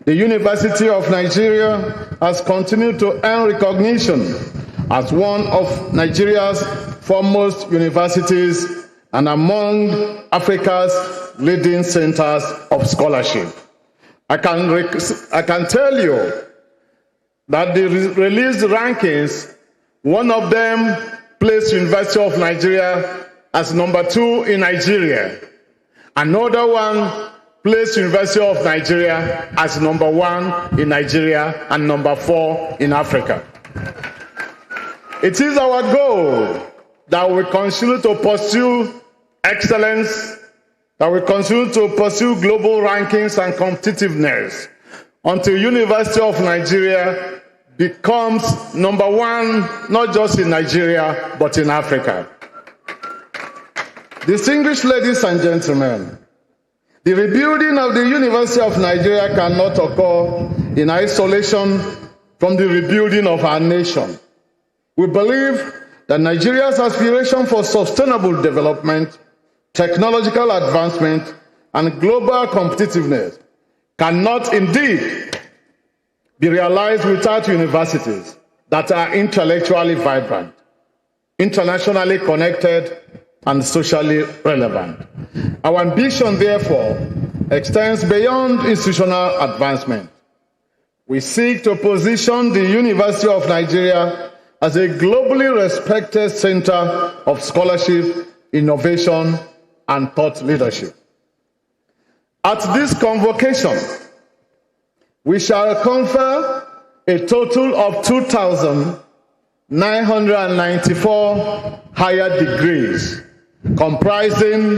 the University of Nigeria has continued to earn recognition as one of Nigeria's foremost universities and among Africa's leading centers of scholarship. I can tell you that the released rankings, one of them placed University of Nigeria as number 2 in Nigeria. Another one placed University of Nigeria as number 1 in Nigeria and number 4 in Africa. It is our goal that we continue to pursue excellence, that we continue to pursue global rankings and competitiveness until University of Nigeria becomes number 1, not just in Nigeria, but in Africa. Distinguished ladies and gentlemen, the rebuilding of the University of Nigeria cannot occur in isolation from the rebuilding of our nation. We believe that Nigeria's aspiration for sustainable development, technological advancement, and global competitiveness cannot indeed be realized without universities that are intellectually vibrant, internationally connected, and socially relevant. Our ambition, therefore, extends beyond institutional advancement. We seek to position the University of Nigeria as a globally respected center of scholarship, innovation, and thought leadership. At this convocation, we shall confer a total of 2,994 higher degrees, comprising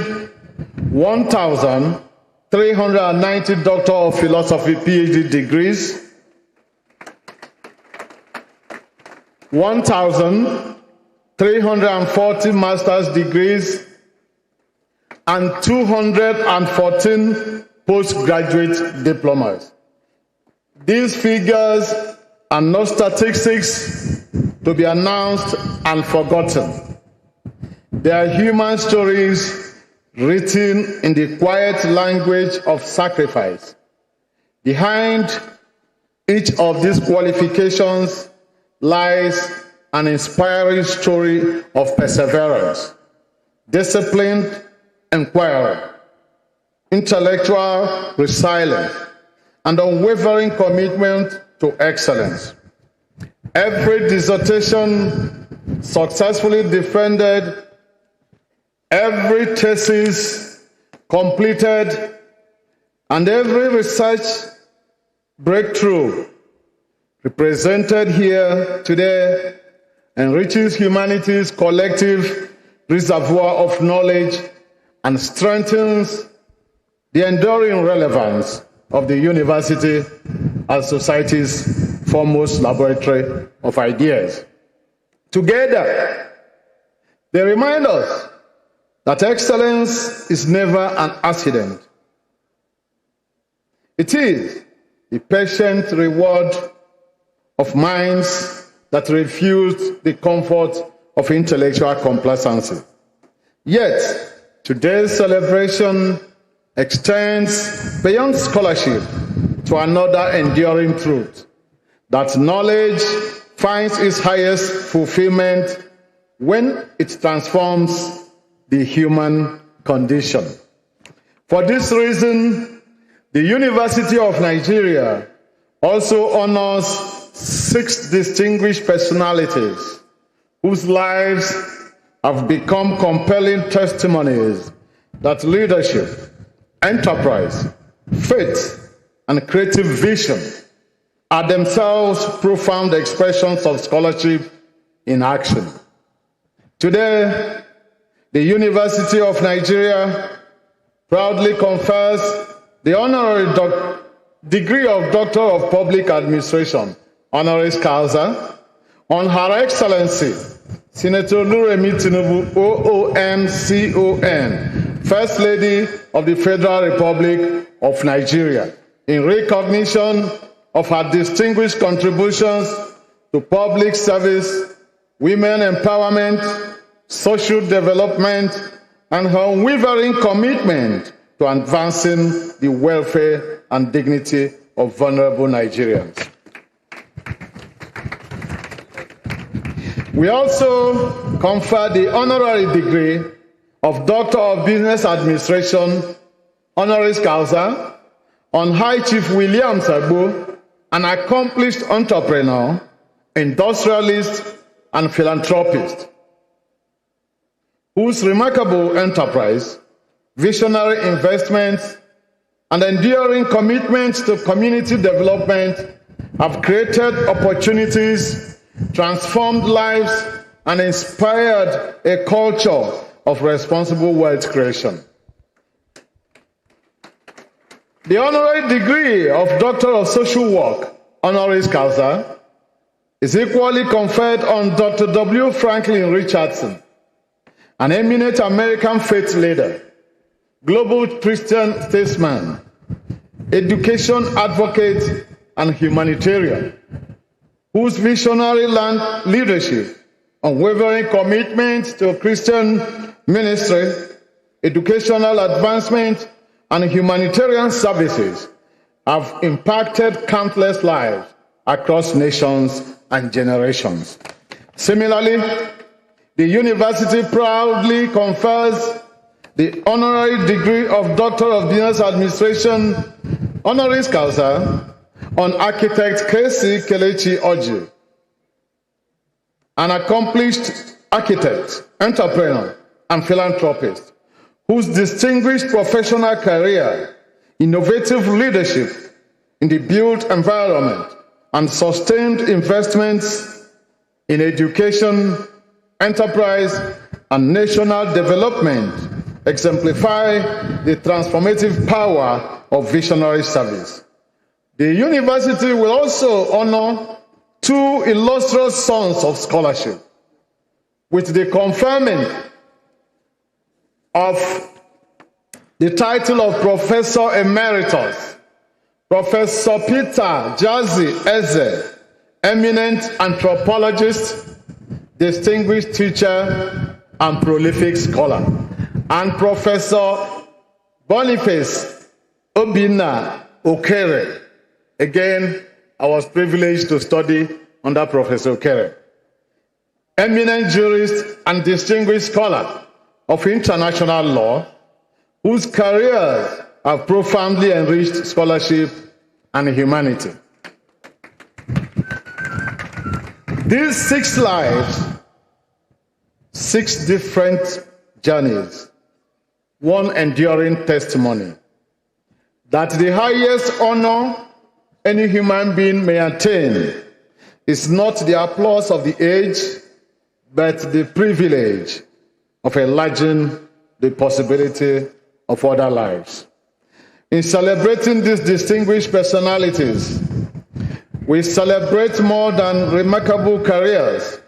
1,390 Doctor of Philosophy PhD degrees, 1,340 master's degrees, and 214 postgraduate diplomas. These figures are not statistics to be announced and forgotten. They are human stories written in the quiet language of sacrifice. Behind each of these qualifications lies an inspiring story of perseverance, disciplined inquiry, intellectual resilience, and unwavering commitment to excellence. Every dissertation successfully defended, every thesis completed, and every research breakthrough represented here today enriches humanity's collective reservoir of knowledge and strengthens the enduring relevance of the university as society's foremost laboratory of ideas. Together, they remind us that excellence is never an accident. It is the patient reward of minds that refused the comfort of intellectual complacency. Yet, today's celebration extends beyond scholarship to another enduring truth, that knowledge finds its highest fulfillment when it transforms the human condition. For this reason, the University of Nigeria also honors 6 distinguished personalities whose lives have become compelling testimonies that leadership, enterprise, faith, and creative vision are themselves profound expressions of scholarship in action. Today, the University of Nigeria proudly confers the honorary degree of Doctor of Public Administration, honoris causa, on Her Excellency, Senator Oluremi Tinubu, OON, First Lady of the Federal Republic of Nigeria, in recognition of her distinguished contributions to public service, women empowerment, social development, and her unwavering commitment to advancing the welfare and dignity of vulnerable Nigerians. We also confer the honorary degree of Doctor of Business Administration, honoris causa, on High Chief William Sagbo, an accomplished entrepreneur, industrialist, and philanthropist, whose remarkable enterprise, visionary investments, and enduring commitment to community development have created opportunities, transformed lives, and inspired a culture of responsible wealth creation. The honorary degree of Doctor of Social Work, honoris causa, is equally conferred on Dr. W. Franklin Richardson, an eminent American faith leader, global Christian statesman, education advocate, and humanitarian, whose visionary leadership, unwavering commitment to Christian ministry, educational advancement, and humanitarian services have impacted countless lives across nations and generations. Similarly, the university proudly confers the honorary degree of Doctor of Business Administration, honoris causa, on architect K.C. Kelechi Oji, an accomplished architect, entrepreneur, and philanthropist, whose distinguished professional career, innovative leadership in the built environment, and sustained investments in education, enterprise, and national development exemplify the transformative power of visionary service. The university will also honor 2 illustrious sons of scholarship with the conferment of the title of Professor Emeritus, Professor Peter Jazzy Eze, eminent anthropologist, distinguished teacher, and prolific scholar, and Professor Boniface Obinna Okere. Again, I was privileged to study under Professor Okere, eminent jurist and distinguished scholar of international law, whose careers have profoundly enriched scholarship and humanity. These 6 lives, 6 different journeys, one enduring testimony that the highest honor any human being may attain is not the applause of the age, but the privilege of enlarging the possibility of other lives. In celebrating these distinguished personalities, we celebrate more than remarkable careers.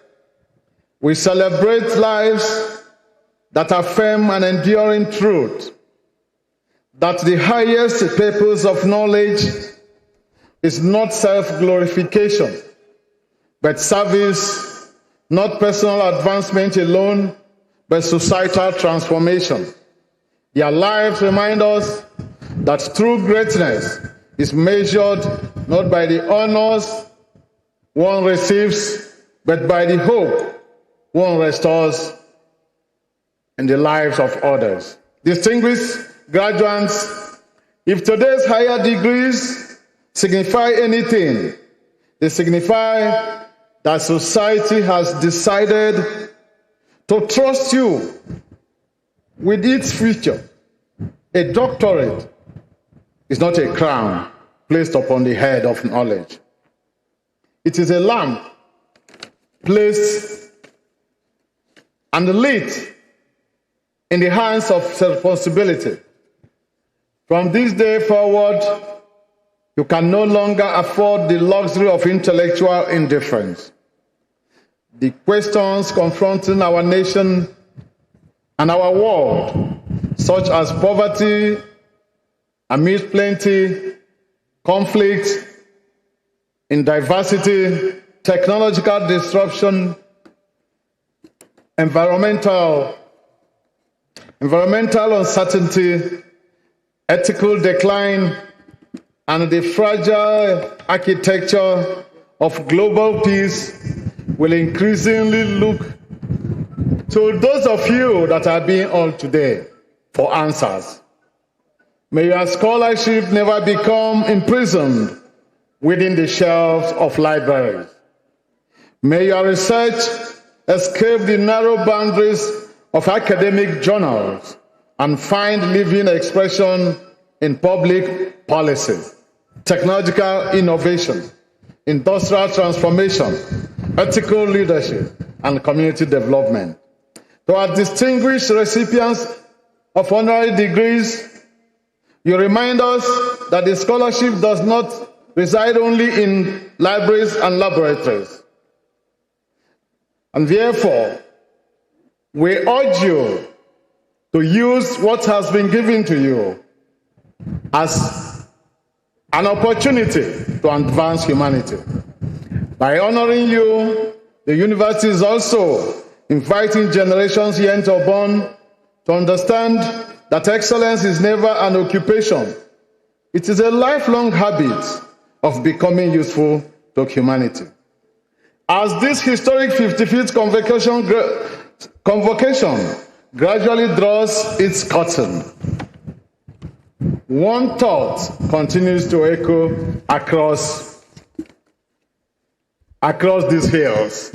We celebrate lives that affirm an enduring truth, that the highest purpose of knowledge is not self-glorification, but service, not personal advancement alone, but societal transformation. Their lives remind us that true greatness is measured not by the honors one receives, but by the hope one restores in the lives of others. Distinguished graduates, if today's higher degrees signify anything, they signify that society has decided to trust you with its future. A doctorate is not a crown placed upon the head of knowledge. It is a lamp placed and lit in the hands of responsibility. From this day forward, you can no longer afford the luxury of intellectual indifference. The questions confronting our nation and our world, such as poverty amidst plenty, conflict in diversity, technological disruption, environmental uncertainty, ethical decline, and the fragile architecture of global peace will increasingly look to those of you that are being on today for answers. May your scholarship never become imprisoned within the shelves of libraries. May your research escape the narrow boundaries of academic journals and find living expression in public policy, technological innovation, industrial transformation, ethical leadership, and community development. To our distinguished recipients of honorary degrees, you remind us that the scholarship does not reside only in libraries and laboratories. And therefore, we urge you to use what has been given to you as an opportunity to advance humanity. By honoring you, the university is also inviting generations yet unborn to understand that excellence is never an occupation. It is a lifelong habit of becoming useful to humanity. As this historic 55th Convocation gradually draws its curtain, one thought continues to echo across these hills.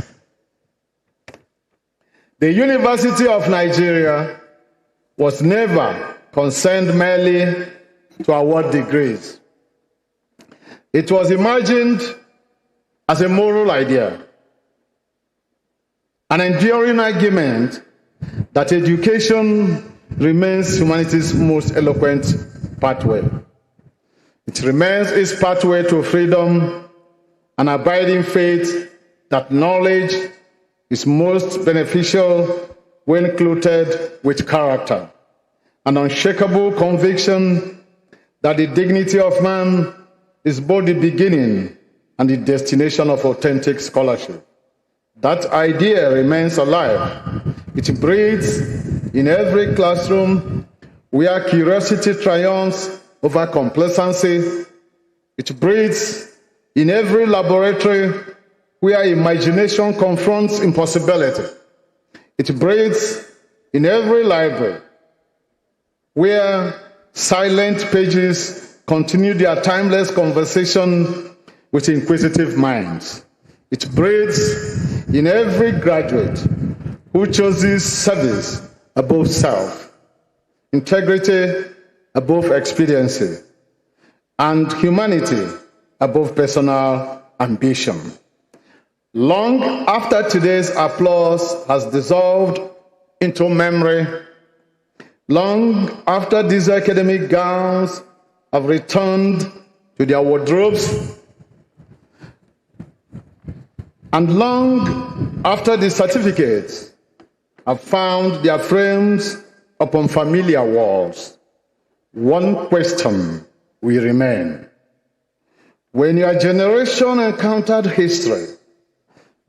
The University of Nigeria was never concerned merely to award degrees. It was imagined as a moral idea, an enduring argument that education remains humanity's most eloquent pathway. It remains its pathway to freedom, an abiding faith that knowledge is most beneficial when clothed with character, an unshakable conviction that the dignity of man is both the beginning and the destination of authentic scholarship. That idea remains alive. It breathes in every classroom where curiosity triumphs over complacency. It breathes in every laboratory where imagination confronts impossibility. It breathes in every library where silent pages continue their timeless conversation with inquisitive minds. It breathes in every graduate who chooses service above self, integrity above expediency, and humanity above personal ambition. Long after today's applause has dissolved into memory, long after these academic gowns have returned to their wardrobes, and long after the certificates have found their frames upon familiar walls, one question will remain. When your generation encountered history,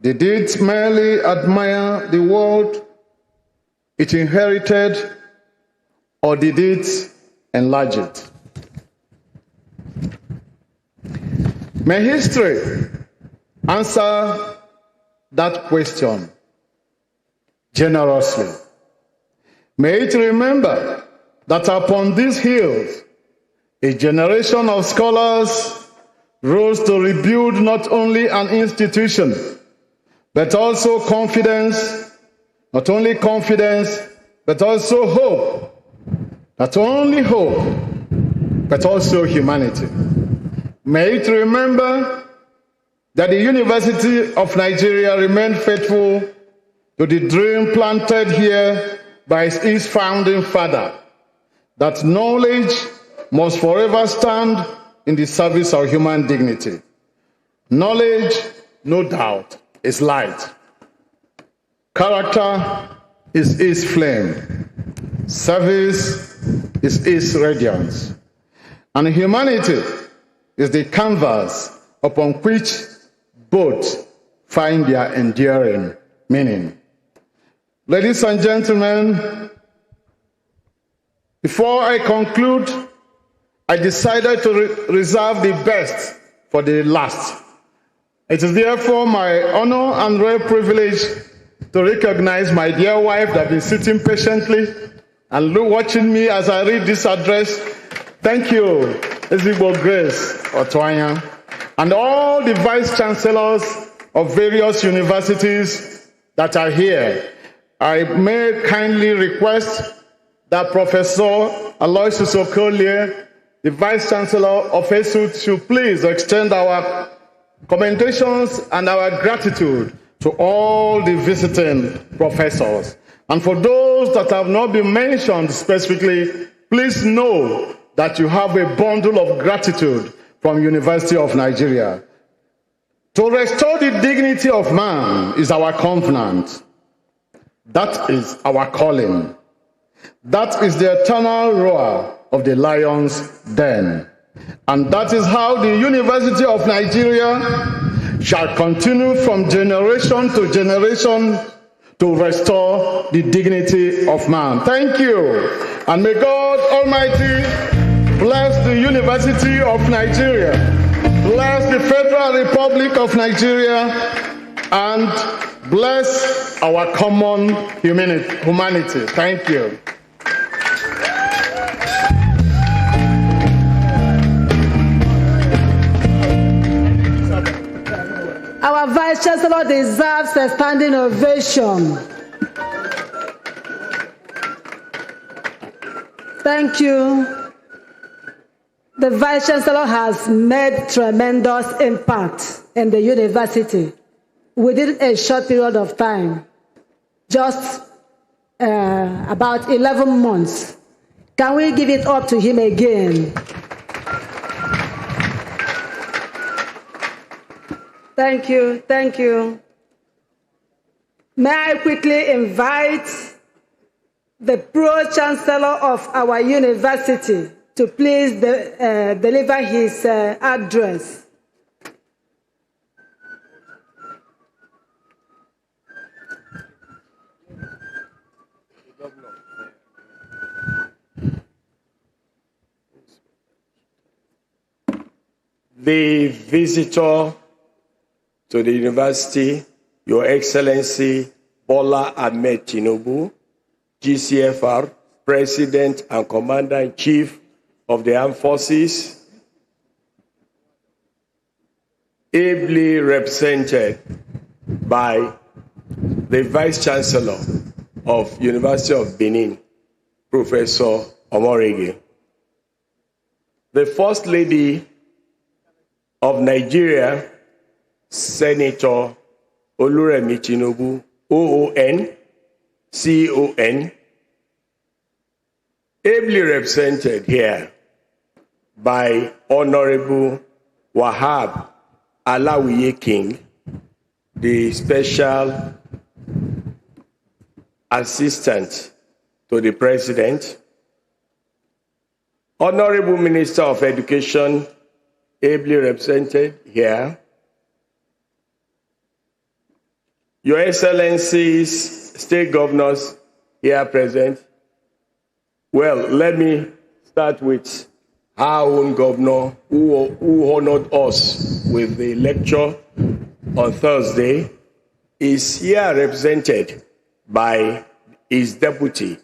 did it merely admire the world it inherited, or did it enlarge it? May history answer that question generously. May it remember that upon these hills, a generation of scholars rose to rebuild not only an institution, but also confidence, not only confidence, but also hope, not only hope, but also humanity. May it remember that the University of Nigeria remained faithful to the dream planted here by its founding father, that knowledge must forever stand in the service of human dignity. Knowledge, no doubt, is light. Character is its flame. Service is its radiance. And humanity is the canvas upon which both find their enduring meaning. Ladies and gentlemen, before I conclude, I decided to reserve the best for the last. It is therefore my honor and rare privilege to recognize my dear wife that has been sitting patiently and watching me as I read this address. Thank you, Ezigbo Grace Otwanya, and all the vice chancellors of various universities that are here. I may kindly request that Professor Aloysius Okolie, the Vice Chancellor of ESUT, should please extend our commendations and our gratitude to all the visiting professors. And for those that have not been mentioned specifically, please know that you have a bundle of gratitude from University of Nigeria. To restore the dignity of man is our covenant. That is our calling. That is the eternal roar of the lion's den. And that is how the University of Nigeria shall continue from generation to generation to restore the dignity of man. Thank you. And may God Almighty bless the University of Nigeria, bless the Federal Republic of Nigeria, and bless our common humanity. Thank you. Our Vice Chancellor deserves a standing ovation. Thank you. The Vice Chancellor has made tremendous impact in the university within a short period of time, just about 11 months. Can we give it up to him again? Thank you, thank you. May I quickly invite the Pro-Chancellor of our university to please deliver his address. The visitor to the university, Your Excellency Bola Ahmed Tinubu, GCFR, President and Commander-in-Chief of the Armed Forces, ably represented by the Vice Chancellor of University of Benin, Professor Honorary. The First Lady of Nigeria, Senator Oluremi Tinubu, OON, CON, ably represented here by Honorable Wahab Alawiye King, the Special Assistant to the President, Honorable Minister of Education, ably represented here, Your Excellencies, State Governors here present. Well, let me start with our own governor who honored us with the lecture on Thursday, is here represented by his deputy,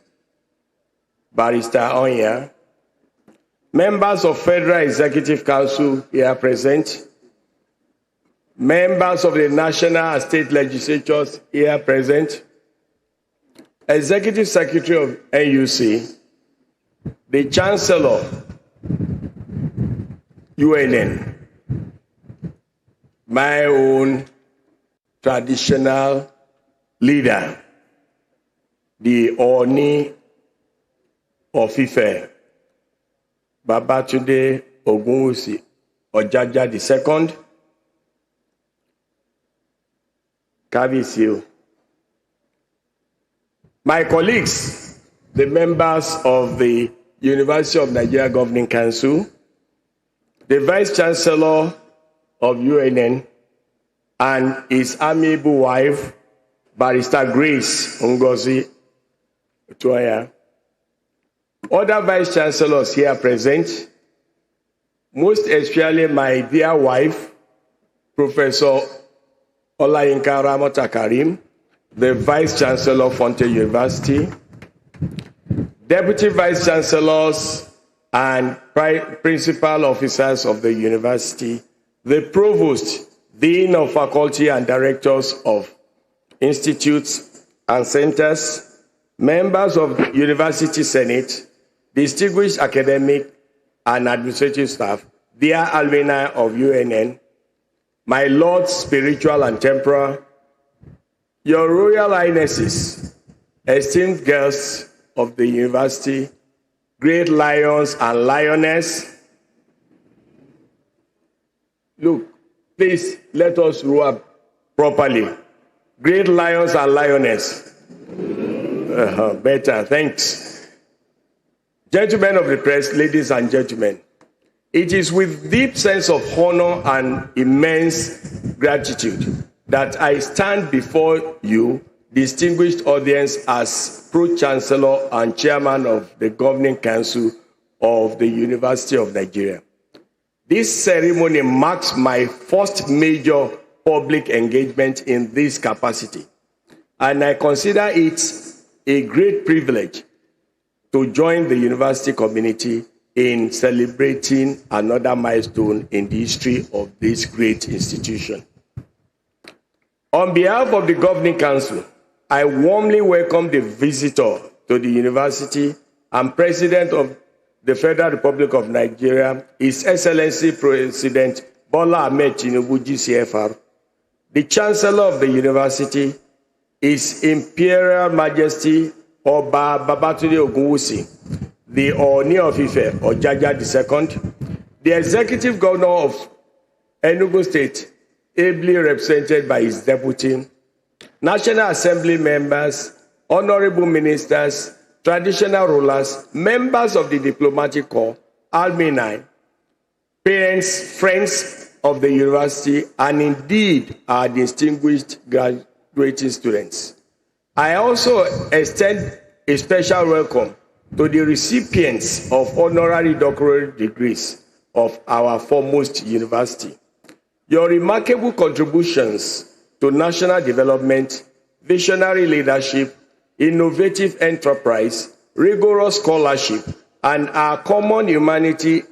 Barrister Onya. Members of Federal Executive Council here present. Members of the National and State Legislatures here present. Executive Secretary of NUC, the Chancellor, UNN, my own traditional leader, the Oni of Ife, Babatunde Ogunwusi Ojaja II, Kabisiu. My colleagues, the members of the University of Nigeria Governing Council, the Vice Chancellor of UNN, and his amiable wife, Barrister Grace Ngozi Otuaya. Other Vice Chancellors here present, most especially my dear wife, Professor Olayinka Ramota Karim, the Vice Chancellor of Fonte University, Deputy Vice Chancellors and Principal Officers of the University, the Provost, Dean of Faculty and Directors of Institutes and Centers, members of the University Senate, distinguished academic and administrative staff, dear alumni of UNN, my lords spiritual and temporal, your royal highnesses, esteemed guests of the university, great lions and lioness. Look, please let us row up properly. Great lions and lioness. Better, thanks. Gentlemen of the press, ladies and gentlemen, it is with deep sense of honor and immense gratitude that I stand before you, distinguished audience, as Pro-Chancellor and Chairman of the Governing Council of the University of Nigeria. This ceremony marks my first major public engagement in this capacity, and I consider it a great privilege to join the university community in celebrating another milestone in the history of this great institution. On behalf of the Governing Council, I warmly welcome the visitor to the university and President of the Federal Republic of Nigeria, His Excellency President Bola Ahmed Tinubu, GCFR, the Chancellor of the university, His Imperial Majesty Oba Babatunde Ogunwusi, the Oni of Ife, Ojaja II, the Executive Governor of Enugu State, ably represented by his deputy, National Assembly members, honorable ministers, traditional rulers, members of the diplomatic corps, alumni, parents, friends of the university, and indeed our distinguished graduating students. I also extend a special welcome to the recipients of honorary doctorate degrees of our foremost university. Your remarkable contributions to national development, visionary leadership, innovative enterprise, rigorous scholarship, and our common humanity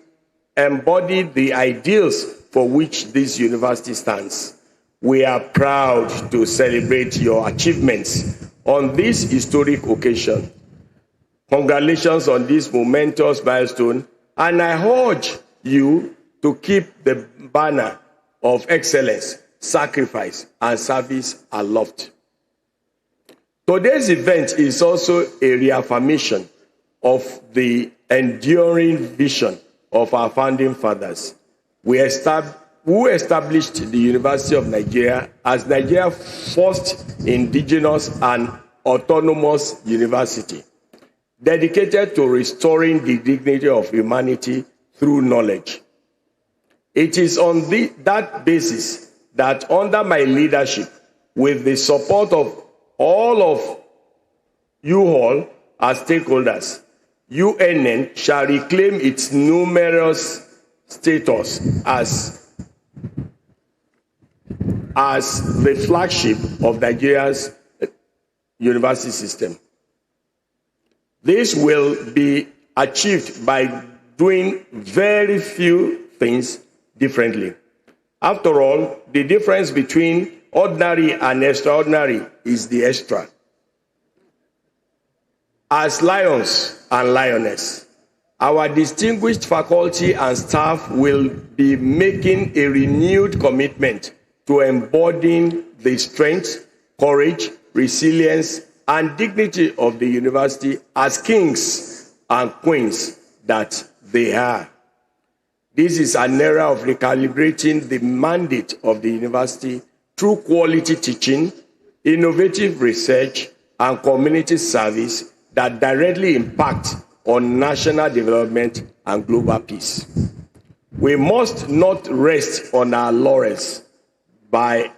embody the ideals for which this university stands. We are proud to celebrate your achievements on this historic occasion. Congratulations on this momentous milestone, and I urge you to keep the banner of excellence, sacrifice, and service aloft. Today's event is also a reaffirmation of the enduring vision of our founding fathers, who established the University of Nigeria as Nigeria's first indigenous and autonomous university, dedicated to restoring the dignity of humanity through knowledge. It is on that basis that under my leadership, with the support of all of you all as stakeholders, UNN shall reclaim its numerous status as the flagship of Nigeria's university system. This will be achieved by doing very few things differently. After all, the difference between ordinary and extraordinary is the extra. As lions and lioness, our distinguished faculty and staff will be making a renewed commitment to embodying the strength, courage, resilience, and dignity of the university as kings and queens that they are. This is an era of recalibrating the mandate of the university through quality teaching, innovative research, and community service that directly impact on national development and global peace. We must not rest on our laurels, but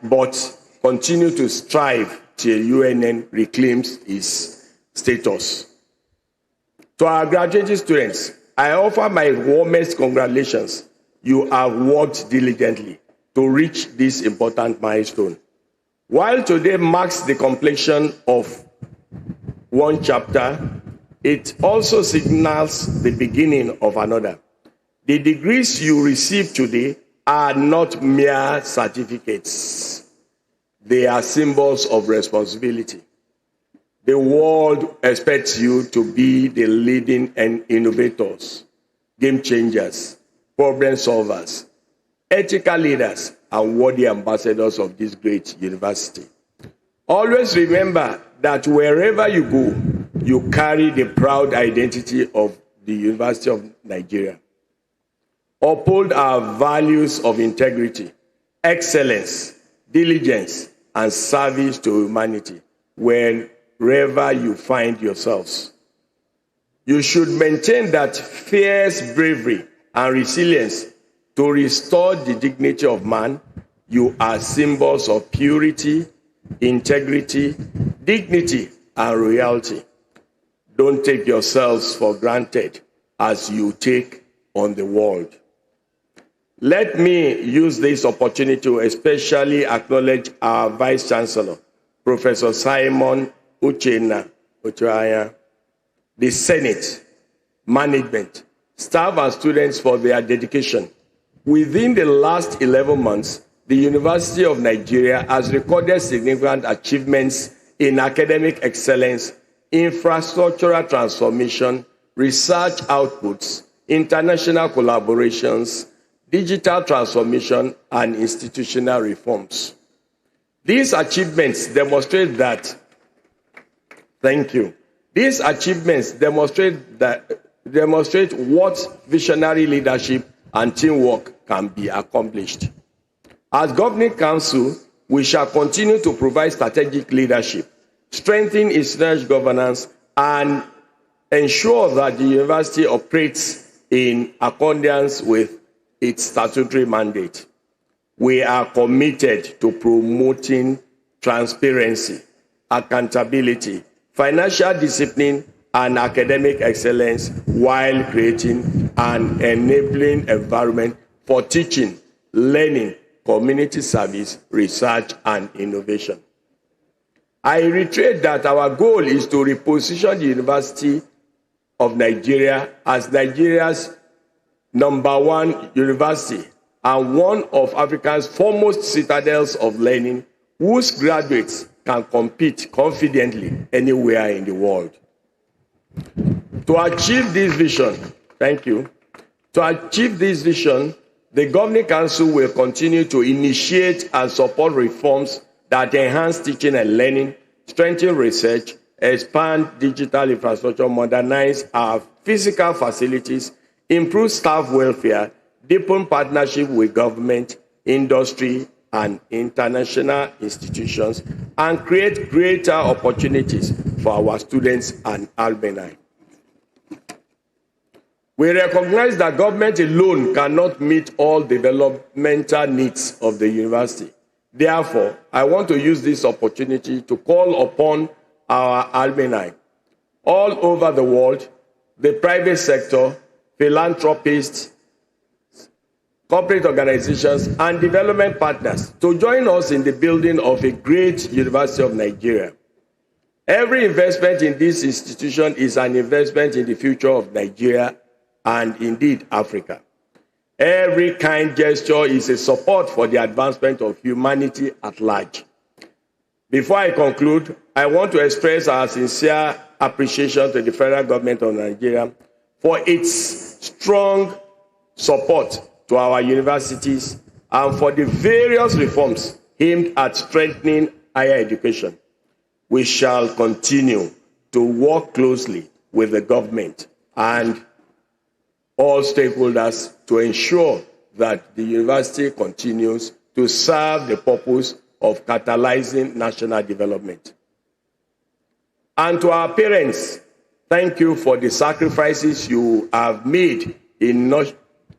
continue to strive till UNN reclaims its status. To our graduating students, I offer my warmest congratulations. You have worked diligently to reach this important milestone. While today marks the completion of one chapter, it also signals the beginning of another. The degrees you receive today are not mere certificates. They are symbols of responsibility. The world expects you to be the leading and innovators, game changers, problem solvers, ethical leaders, and worthy ambassadors of this great university. Always remember that wherever you go, you carry the proud identity of the University of Nigeria. Uphold our values of integrity, excellence, diligence, and service to humanity wherever you find yourselves. You should maintain that fierce bravery and resilience to restore the dignity of man. You are symbols of purity, integrity, dignity, and royalty. Don't take yourselves for granted as you take on the world. Let me use this opportunity to especially acknowledge our Vice Chancellor, Professor Simon Uchenna Ochoaya, the Senate, management, staff, and students for their dedication. Within the last 11 months, the University of Nigeria has recorded significant achievements in academic excellence, infrastructural transformation, research outputs, international collaborations, digital transformation, and institutional reforms. These achievements demonstrate that, These achievements demonstrate what visionary leadership and teamwork can be accomplished. As Governing Council, we shall continue to provide strategic leadership, strengthen institutional governance, and ensure that the university operates in accordance with its statutory mandate. We are committed to promoting transparency, accountability, financial discipline, and academic excellence while creating an enabling environment for teaching, learning, community service, research, and innovation. I reiterate that our goal is to reposition the University of Nigeria as Nigeria's #1 university and one of Africa's foremost citadels of learning, whose graduates can compete confidently anywhere in the world. To achieve this vision, the Governing Council will continue to initiate and support reforms that enhance teaching and learning, strengthen research, expand digital infrastructure, modernize our physical facilities, improve staff welfare, deepen partnership with government, industry, and international institutions, and create greater opportunities for our students and alumni. We recognize that government alone cannot meet all developmental needs of the university. Therefore, I want to use this opportunity to call upon our alumni all over the world, the private sector, philanthropists, corporate organizations, and development partners to join us in the building of a great University of Nigeria. Every investment in this institution is an investment in the future of Nigeria and indeed Africa. Every kind gesture is a support for the advancement of humanity at large. Before I conclude, I want to express our sincere appreciation to the federal government of Nigeria for its strong support to our universities and for the various reforms aimed at strengthening higher education. We shall continue to work closely with the government and all stakeholders to ensure that the university continues to serve the purpose of catalyzing national development. And to our parents, thank you for the sacrifices you have made in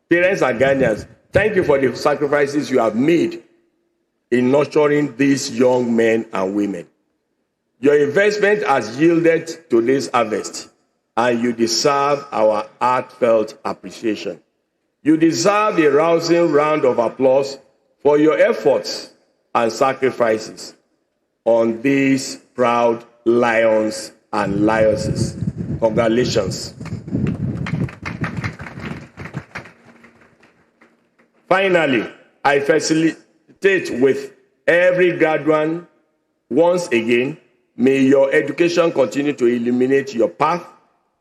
parents and guardians. Thank you for the sacrifices you have made in nurturing these young men and women. Your investment has yielded to this harvest, and you deserve our heartfelt appreciation. You deserve a rousing round of applause for your efforts and sacrifices on these proud lions and lionesses. Congratulations. Finally, I facilitate with every graduate once again. May your education continue to illuminate your path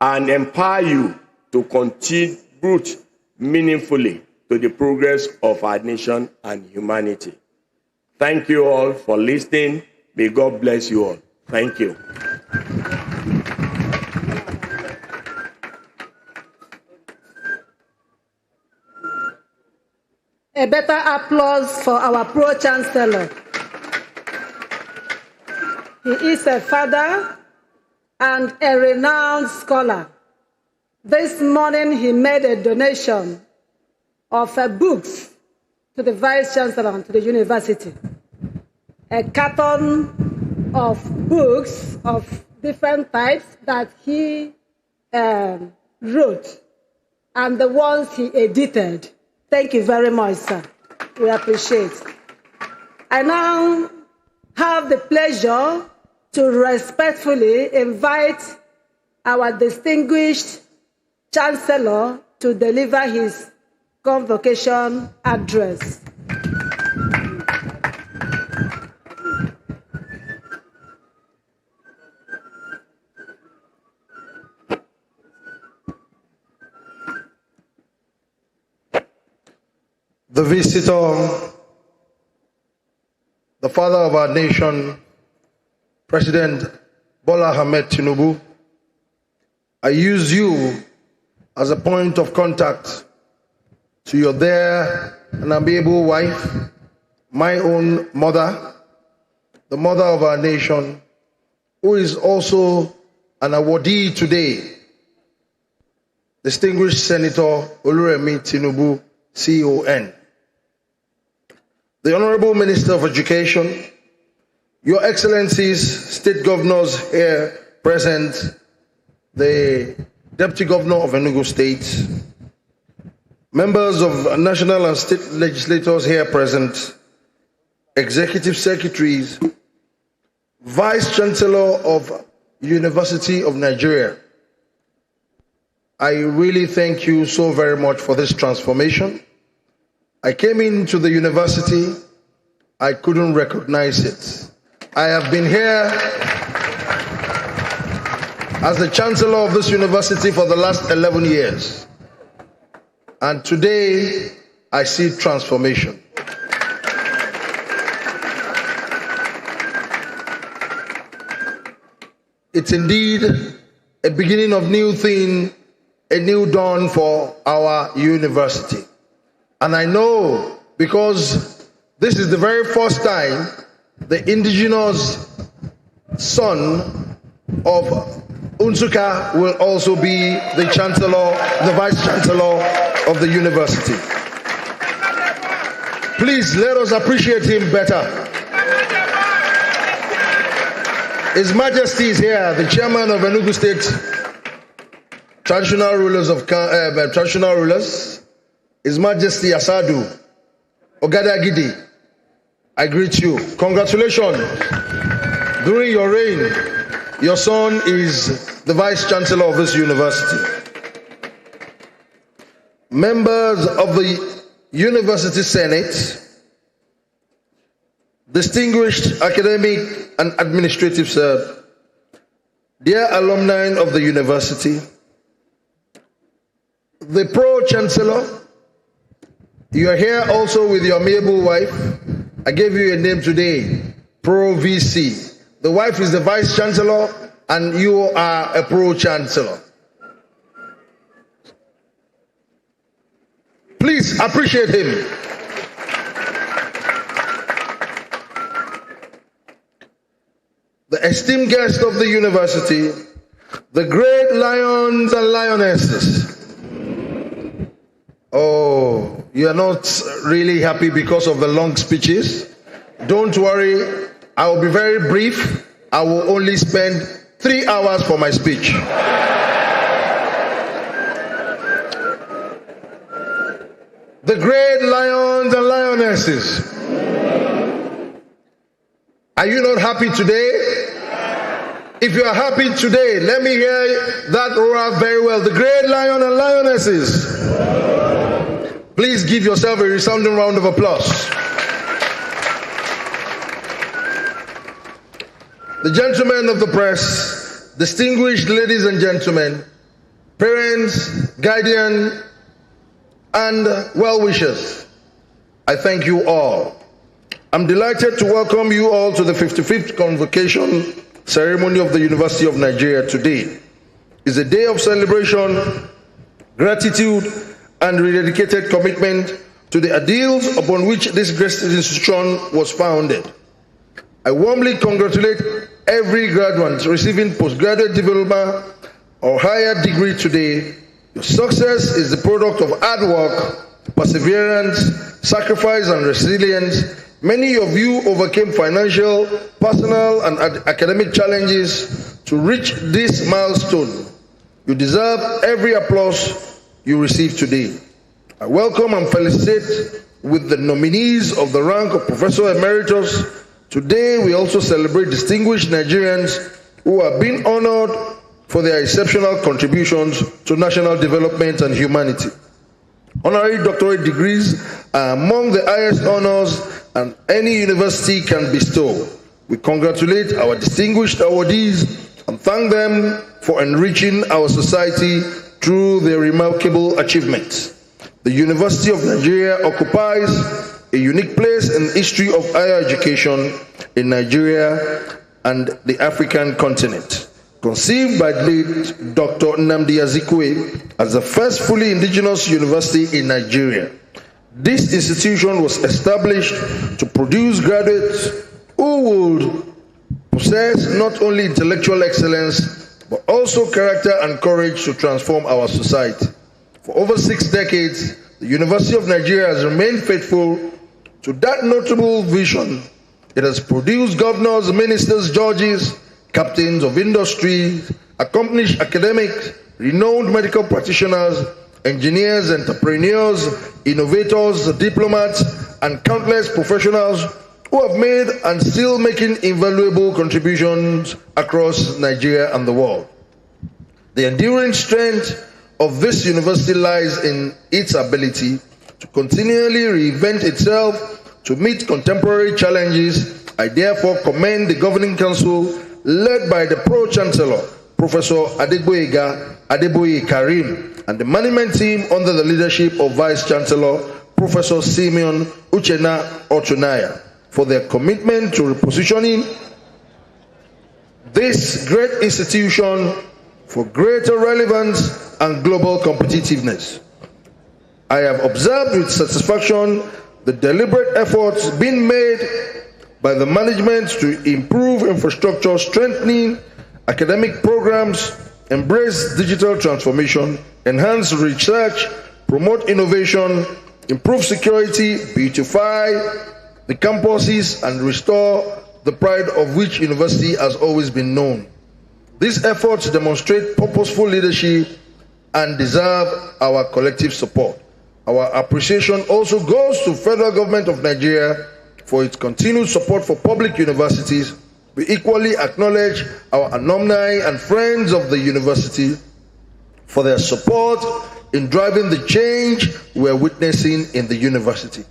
and empower you to contribute meaningfully to the progress of our nation and humanity. Thank you all for listening. May God bless you all. Thank you. A better applause for our Pro-Chancellor. He is a father and a renowned scholar. This morning he made a donation of books to the Vice-Chancellor and to the university. A carton of books of different types that he wrote and the ones he edited. Thank you very much, sir. We appreciate. I now have the pleasure to respectfully invite our distinguished Chancellor to deliver his convocation address. The visitor, the father of our nation, President Bola Ahmed Tinubu, I use you as a point of contact to your dear and amiable wife, my own mother, the mother of our nation, who is also an awardee today, distinguished Senator Oluremi Tinubu, CON. The Honorable Minister of Education, Your Excellencies, State Governors here present, the Deputy Governor of Enugu State, members of national and state legislators here present, Executive Secretaries, Vice Chancellor of University of Nigeria, I really thank you so very much for this transformation. I came into the university, I couldn't recognize it. I have been here as the chancellor of this university for the last 11 years. And today, I see transformation. It's indeed a beginning of new thing, a new dawn for our university. And I know because this is the very first time the indigenous son of Nsukka will also be the chancellor, the vice chancellor of the university. Please let us appreciate him better. His Majesty is here, the chairman of Enugu State traditional rulers. His Majesty Asadu Ogadagidi, I greet you. Congratulations. During your reign, your son is the vice chancellor of this university. Members of the University Senate, distinguished academic and administrative staff, dear alumni of the university, the Pro-Chancellor, you are here also with your amiable wife. I gave you a name today, Pro-VC. The wife is the Vice-Chancellor and you are a Pro-Chancellor. Please appreciate him. The esteemed guest of the university, the great lions and lionesses. Oh, you are not really happy because of the long speeches? Don't worry, I will be very brief. I will only spend 3 hours for my speech. The great lions and lionesses. Are you not happy today? If you are happy today, let me hear that roar very well. The great lion and lionesses. Please give yourself a resounding round of applause. The gentlemen of the press, distinguished ladies and gentlemen, parents, guardians, and well-wishers, I thank you all. I'm delighted to welcome you all to the 55th Convocation ceremony of the University of Nigeria today. It's a day of celebration, gratitude, and rededicated commitment to the ideals upon which this great institution was founded. I warmly congratulate every graduate receiving postgraduate diploma or higher degree today. Your success is the product of hard work, perseverance, sacrifice, and resilience. Many of you overcame financial, personal, and academic challenges to reach this milestone. You deserve every applause you receive today. I welcome and felicitate with the nominees of the rank of Professor Emeritus. Today we also celebrate distinguished Nigerians who are being honored for their exceptional contributions to national development and humanity. Honorary doctorate degrees are among the highest honors any university can bestow. We congratulate our distinguished awardees and thank them for enriching our society through their remarkable achievements. The University of Nigeria occupies a unique place in the history of higher education in Nigeria and the African continent. Conceived by late Dr. Nnamdi Azikiwe as the first fully indigenous university in Nigeria, this institution was established to produce graduates who would possess not only intellectual excellence, but also character and courage to transform our society. For over 6 decades, the University of Nigeria has remained faithful to that notable vision. It has produced governors, ministers, judges, captains of industry, accomplished academics, renowned medical practitioners, engineers, entrepreneurs, innovators, diplomats, and countless professionals who have made and still making invaluable contributions across Nigeria and the world. The enduring strength of this university lies in its ability to continually reinvent itself to meet contemporary challenges, I therefore commend the Governing Council led by the Pro-Chancellor, Professor Adeboye Karim, and the management team under the leadership of Vice-Chancellor, Professor Simeon Uchenna Otunaya, for their commitment to repositioning this great institution for greater relevance and global competitiveness. I have observed with satisfaction the deliberate efforts being made by the management to improve infrastructure, strengthening academic programs, embrace digital transformation, enhance research, promote innovation, improve security, beautify the campuses, and restore the pride of which university has always been known. These efforts demonstrate purposeful leadership and deserve our collective support. Our appreciation also goes to Federal Government of Nigeria for its continued support for public universities. We equally acknowledge our alumni and friends of the university for their support in driving the change we're witnessing in the university.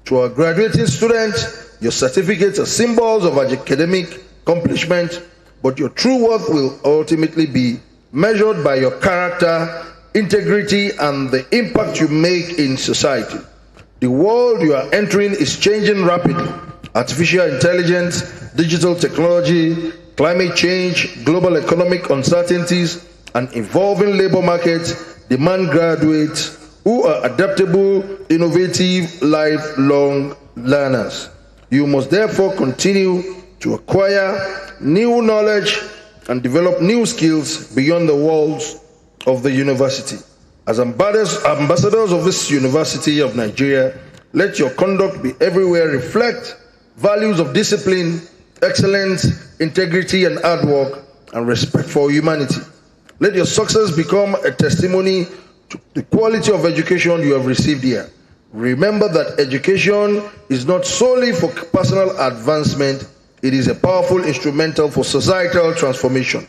To our graduating students, your certificates are symbols of academic accomplishment, but your true worth will ultimately be measured by your character, integrity, and the impact you make in society. The world you are entering is changing rapidly. Artificial intelligence, digital technology, climate change, global economic uncertainties, and evolving labor markets demand graduates who are adaptable, innovative, lifelong learners. You must therefore continue to acquire new knowledge and develop new skills beyond the walls of the university. As ambassadors of this University of Nigeria, let your conduct be everywhere reflect values of discipline, excellence, integrity, and hard work, and respect for humanity. Let your success become a testimony to the quality of education you have received here. Remember that education is not solely for personal advancement, it is a powerful instrumental for societal transformation.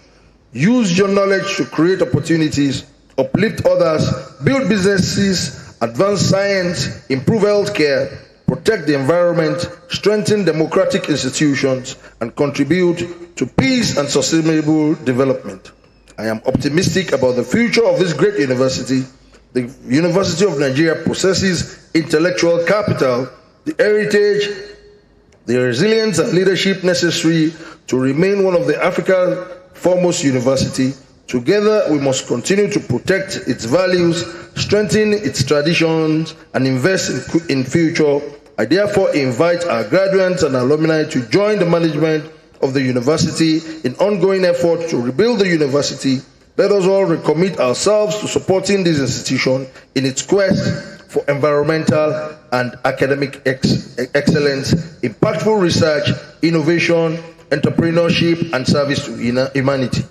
Use your knowledge to create opportunities, uplift others, build businesses, advance science, improve healthcare, protect the environment, strengthen democratic institutions, and contribute to peace and sustainable development. I am optimistic about the future of this great university. The University of Nigeria possesses intellectual capital, the heritage, the resilience and leadership necessary to remain one of the Africa's foremost university. Together, we must continue to protect its values, strengthen its traditions, and invest in future. I therefore invite our graduates and alumni to join the management of the university in ongoing efforts to rebuild the university. Let us all recommit ourselves to supporting this institution in its quest for environmental and academic excellence, impactful research, innovation, entrepreneurship, and service to humanity.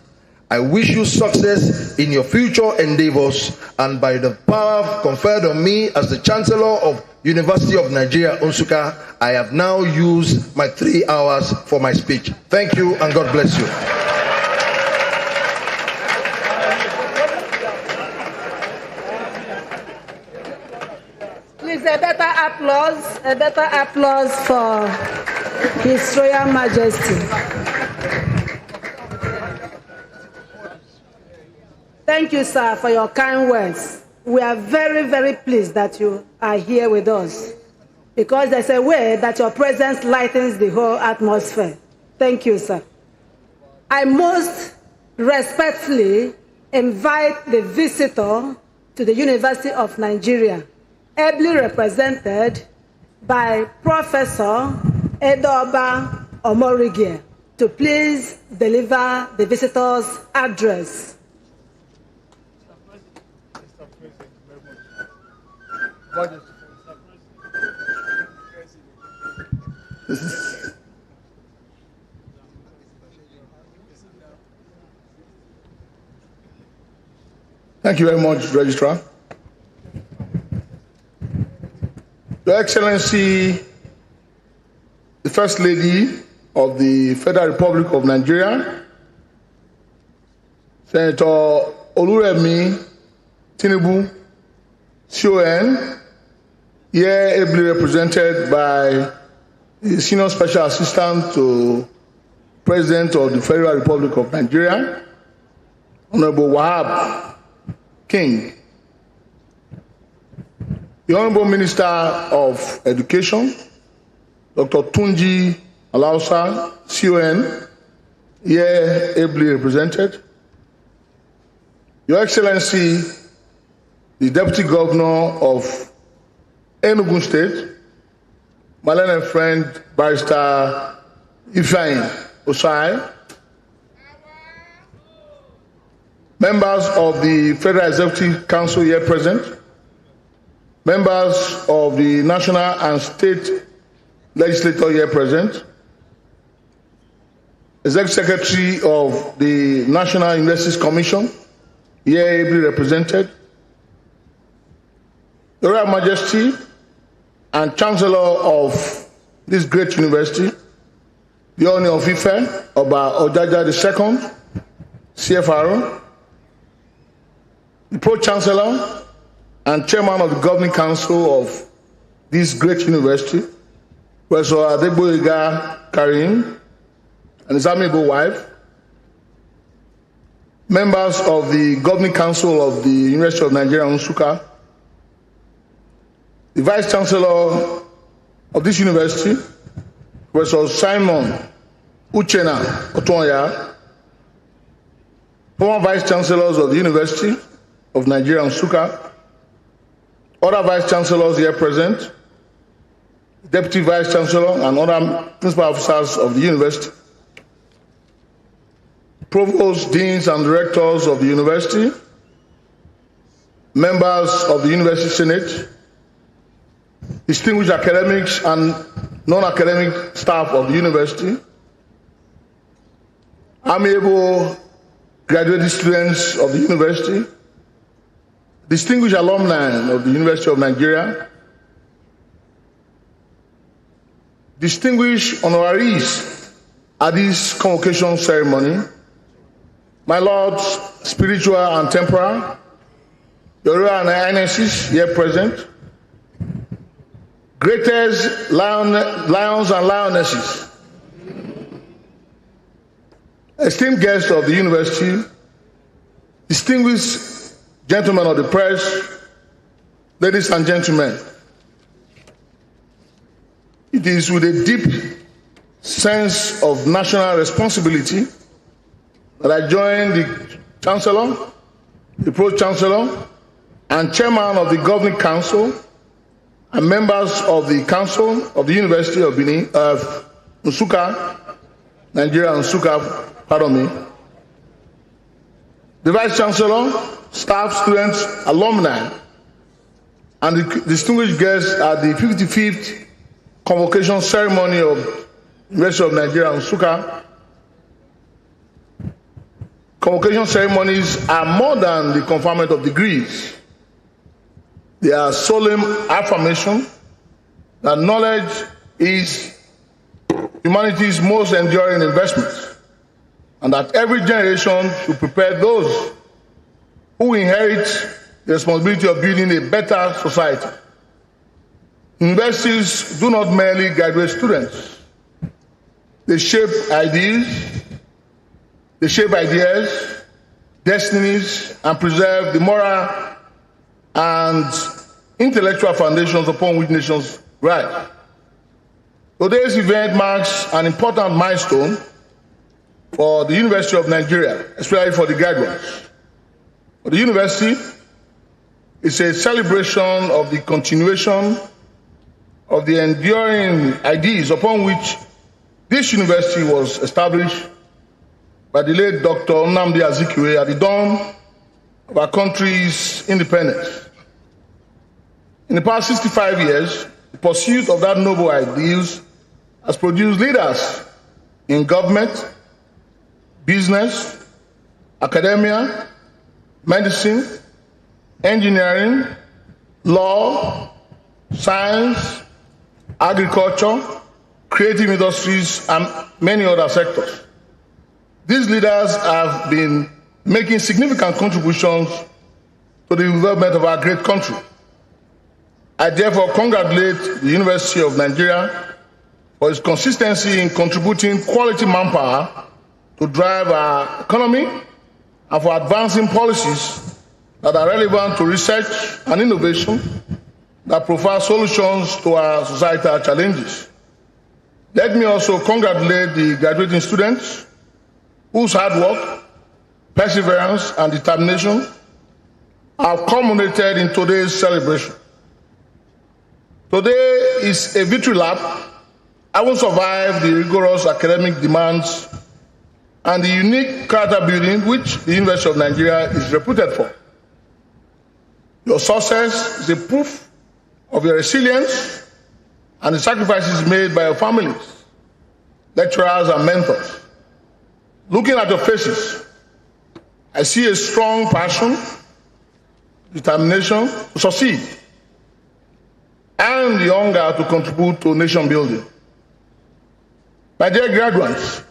I wish you success in your future endeavors, and by the power conferred on me as the Chancellor of University of Nigeria, Nsukka, I have now used my 3 hours for my speech. Thank you, and God bless you. Please, a better applause for His Royal Majesty. Thank you, sir, for your kind words. We are very, very pleased that you are here with us, because there's a way that your presence lightens the whole atmosphere. Thank you, sir. I most respectfully invite the visitor to the University of Nigeria, ably represented by Professor Edoba Omorigie, to please deliver the visitor's address. Thank you very much, Registrar. Your Excellency, the First Lady of the Federal Republic of Nigeria, Senator Oluremi Tinubu, CON, here ably represented by the Senior Special Assistant to President of the Federal Republic of Nigeria, Honorable Wahab King, the Honorable Minister of Education, Dr. Tunji Alausa, CON, here ably represented, Your Excellency, the Deputy Governor of Enugu State, my learned friend, Barrister Ifeanyi Osai, members of the Federal Executive Council here present, members of the National and State Legislature here present, Executive Secretary of the National Universities Commission here ably represented, Your Royal Majesty and Chancellor of this great university, the Honor of Ife, Oba Ojaja II, CFR, the Pro-Chancellor and Chairman of the Governing Council of this great university, Professor Adegboyega Karim, and his amiable wife, members of the Governing Council of the University of Nigeria, Nsukka, the Vice Chancellor of this university, Professor Simon Uchenna Otonya, former Vice Chancellors of the University of Nigeria, Nsukka, other Vice Chancellors here present, Deputy Vice Chancellor and other principal officers of the university, Provosts, Deans and Directors of the university, members of the University Senate, distinguished academics and non-academic staff of the university, amiable graduate students of the university, distinguished alumni of the University of Nigeria, distinguished honoraries at this convocation ceremony, my lords, spiritual and temporal, Your Royal Highnesses here present, greatest lions and lionesses, esteemed guests of the university, distinguished gentlemen of the press, ladies and gentlemen, it is with a deep sense of national responsibility that I join the Chancellor, the Pro-Chancellor, and Chairman of the Governing Council, and members of the Council of the University of Nsukka, Nigeria, Nsukka, pardon me, the Vice Chancellor, staff, students, alumni, and the distinguished guests at the 55th Convocation Ceremony of University of Nigeria, Nsukka. Convocation ceremonies are more than the conferment of degrees. They are solemn affirmation that knowledge is humanity's most enduring investment, and that every generation should prepare those who inherit the responsibility of building a better society. Universities do not merely graduate students. They shape ideas, destinies, and preserve the moral and intellectual foundations upon which nations rise. Today's event marks an important milestone for the University of Nigeria, especially for the graduates. For the university, it's a celebration of the continuation of the enduring ideas upon which this university was established by the late Dr. Nnamdi Azikiwe at the dawn of our country's independence. In the past 65 years, the pursuit of that noble ideals has produced leaders in government, business, academia, medicine, engineering, law, science, agriculture, creative industries, and many other sectors. These leaders have been making significant contributions to the development of our great country. I therefore congratulate the University of Nigeria for its consistency in contributing quality manpower to drive our economy and for advancing policies that are relevant to research and innovation that provide solutions to our societal challenges. Let me also congratulate the graduating students whose hard work, perseverance, and determination have culminated in today's celebration. Today is a victory lap. I will survive the rigorous academic demands and the unique character building which the University of Nigeria is reputed for. Your success is a proof of your resilience and the sacrifices made by your families, lecturers, and mentors. Looking at your faces, I see a strong passion, determination to succeed, and the hunger to contribute to nation building. My dear graduates,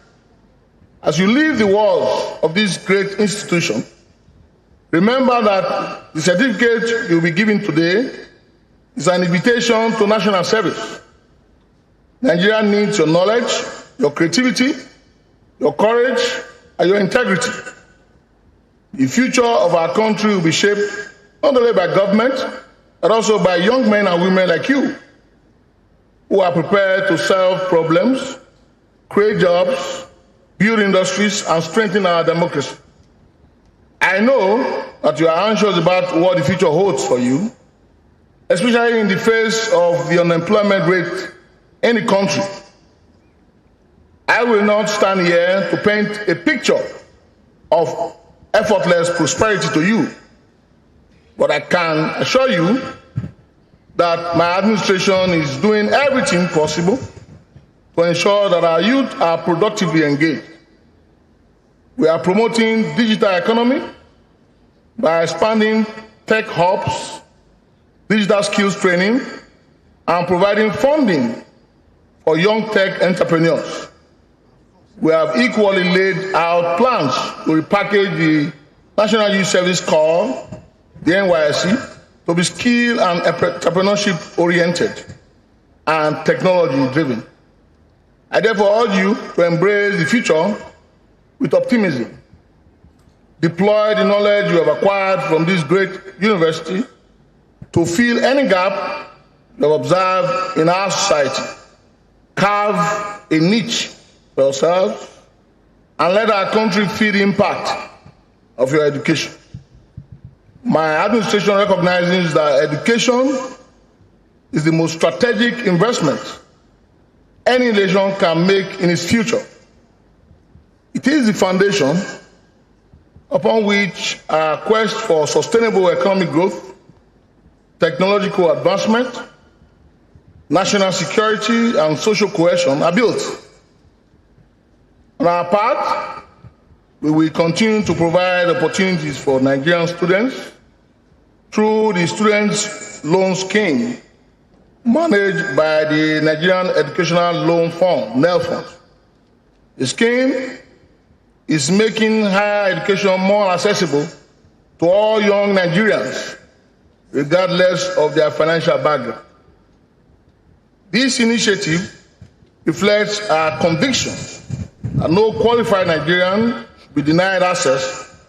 as you leave the walls of this great institution, remember that the certificate you'll be given today is an invitation to national service. Nigeria needs your knowledge, your creativity, your courage, and your integrity. The future of our country will be shaped not only by government, but also by young men and women like you, who are prepared to solve problems, create jobs, build industries, and strengthen our democracy. I know that you are anxious about what the future holds for you, especially in the face of the unemployment rate in the country. I will not stand here to paint a picture of effortless prosperity to you, but I can assure you that my administration is doing everything possible to ensure that our youth are productively engaged. We are promoting digital economy by expanding tech hubs, digital skills training, and providing funding for young tech entrepreneurs. We have equally laid out plans to repackage the National Youth Service Corps, the NYSC, to be skill and entrepreneurship-oriented and technology-driven. I therefore urge you to embrace the future with optimism. Deploy the knowledge you have acquired from this great university to fill any gap you have observed in our society. Carve a niche for yourselves and let our country feel the impact of your education. My administration recognizes that education is the most strategic investment any nation can make in its future. It is the foundation upon which our quest for sustainable economic growth, technological advancement, national security, and social cohesion are built. On our part, we will continue to provide opportunities for Nigerian students through the Students' Loan Scheme managed by the Nigerian Educational Loan Fund, NEL Fund. The scheme is making higher education more accessible to all young Nigerians, regardless of their financial background. This initiative reflects our conviction that no qualified Nigerian should be denied access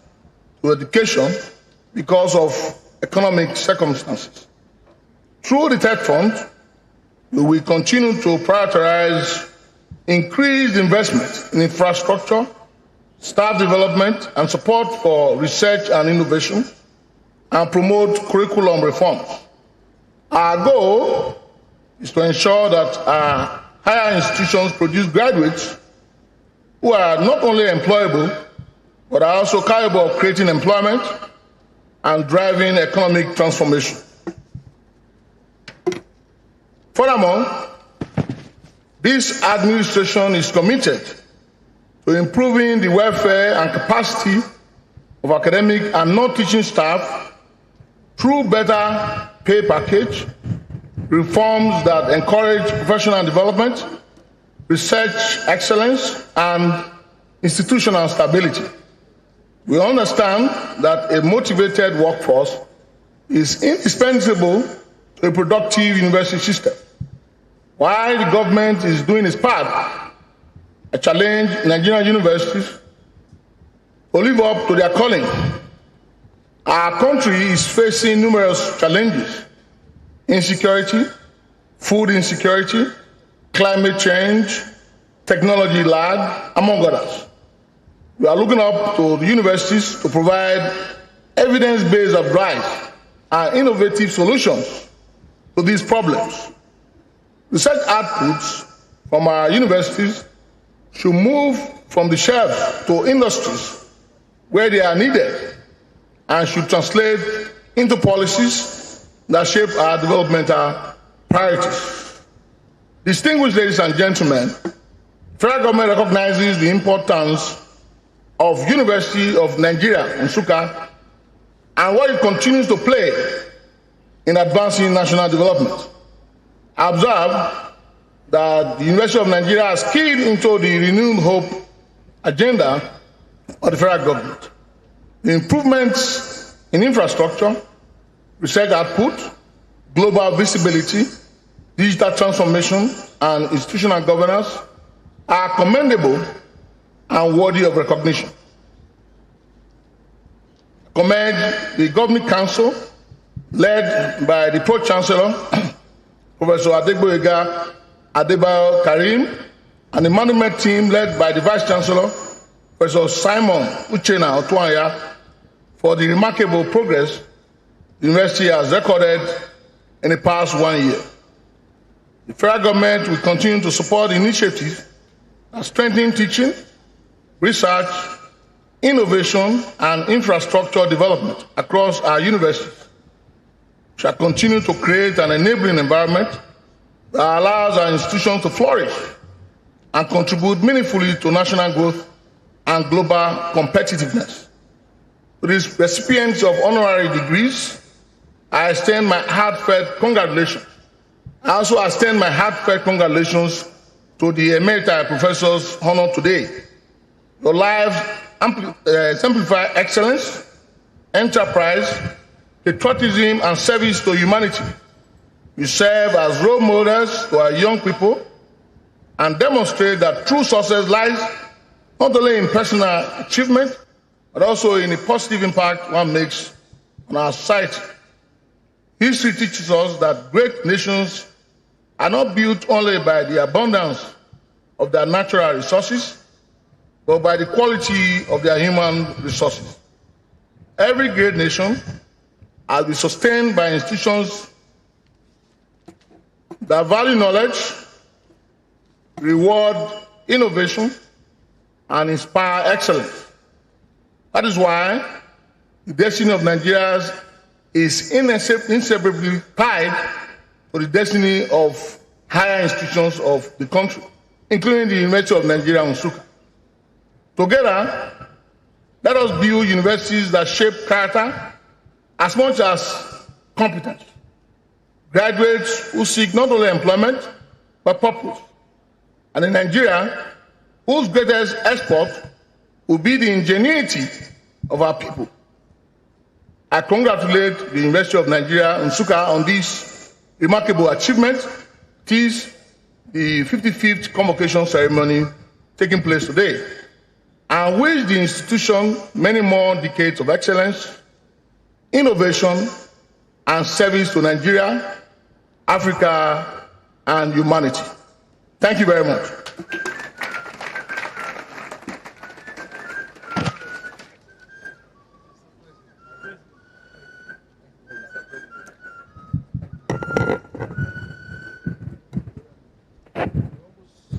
to education because of economic circumstances. Through the TED Fund, we will continue to prioritize increased investment in infrastructure, staff development, and support for research and innovation, and promote curriculum reforms. Our goal is to ensure that our higher institutions produce graduates who are not only employable, but are also capable of creating employment and driving economic transformation. Furthermore, this administration is committed to improving the welfare and capacity of academic and non-teaching staff through better pay package, reforms that encourage professional development, research excellence, and institutional stability. We understand that a motivated workforce is indispensable to a productive university system. While the government is doing its part, I challenge Nigerian universities to live up to their calling. Our country is facing numerous challenges: insecurity, food insecurity, climate change, technology lag, among others. We are looking up to the universities to provide evidence-based advice and innovative solutions to these problems. Research outputs from our universities should move from the shelves to industries where they are needed and should translate into policies that shape our developmental priorities. Distinguished ladies and gentlemen, the federal government recognizes the importance of University of Nigeria, Nsukka, and what it continues to play in advancing national development. I observe that the University of Nigeria has keyed into the renewed hope agenda of the federal government. The improvements in infrastructure, research output, global visibility, digital transformation, and institutional governance are commendable and worthy of recognition. I commend the Governing Council, led by the Pro-Chancellor, Professor Adegboyega Adebayo Karim, and the management team led by the Vice-Chancellor, Professor Simon Uchenna Otuanya, for the remarkable progress the university has recorded in the past 1 year. The federal government will continue to support initiatives that strengthen teaching, research, innovation, and infrastructure development across our universities. We shall continue to create an enabling environment that allows our institutions to flourish and contribute meaningfully to national growth and global competitiveness. To these recipients of honorary degrees, I extend my heartfelt congratulations. I also extend my heartfelt congratulations to the emerita professors honored today. Your lives exemplify excellence, enterprise, patriotism, and service to humanity. You serve as role models to our young people and demonstrate that true success lies not only in personal achievement, but also in the positive impact one makes on our society. History teaches us that great nations are not built only by the abundance of their natural resources, but by the quality of their human resources. Every great nation has been sustained by institutions that value knowledge, reward innovation, and inspire excellence. That is why the destiny of Nigeria is inseparably tied to the destiny of higher institutions of the country, including the University of Nigeria, Nsukka. Together, let us build universities that shape character as much as competence. Graduates who seek not only employment, but purpose. And in Nigeria, whose greatest export will be the ingenuity of our people. I congratulate the University of Nigeria, Nsukka, on this remarkable achievement. It is the 55th convocation ceremony taking place today, and wish the institution many more decades of excellence, innovation, and service to Nigeria, Africa, and humanity. Thank you very much.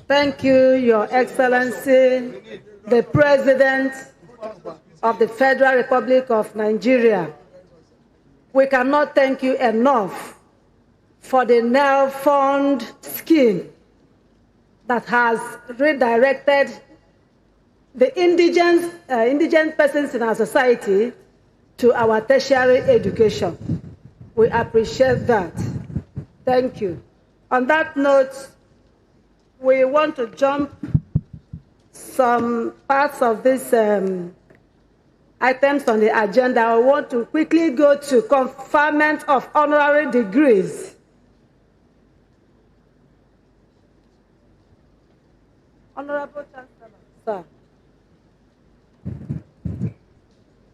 Thank you, Your Excellency, the President of the Federal Republic of Nigeria. We cannot thank you enough for the NEL Fund scheme that has redirected the indigent persons in our society to our tertiary education. We appreciate that. Thank you. On that note, we want to jump some parts of this items on the agenda, I want to quickly go to conferment of honorary degrees. Honorable Chancellor, sir.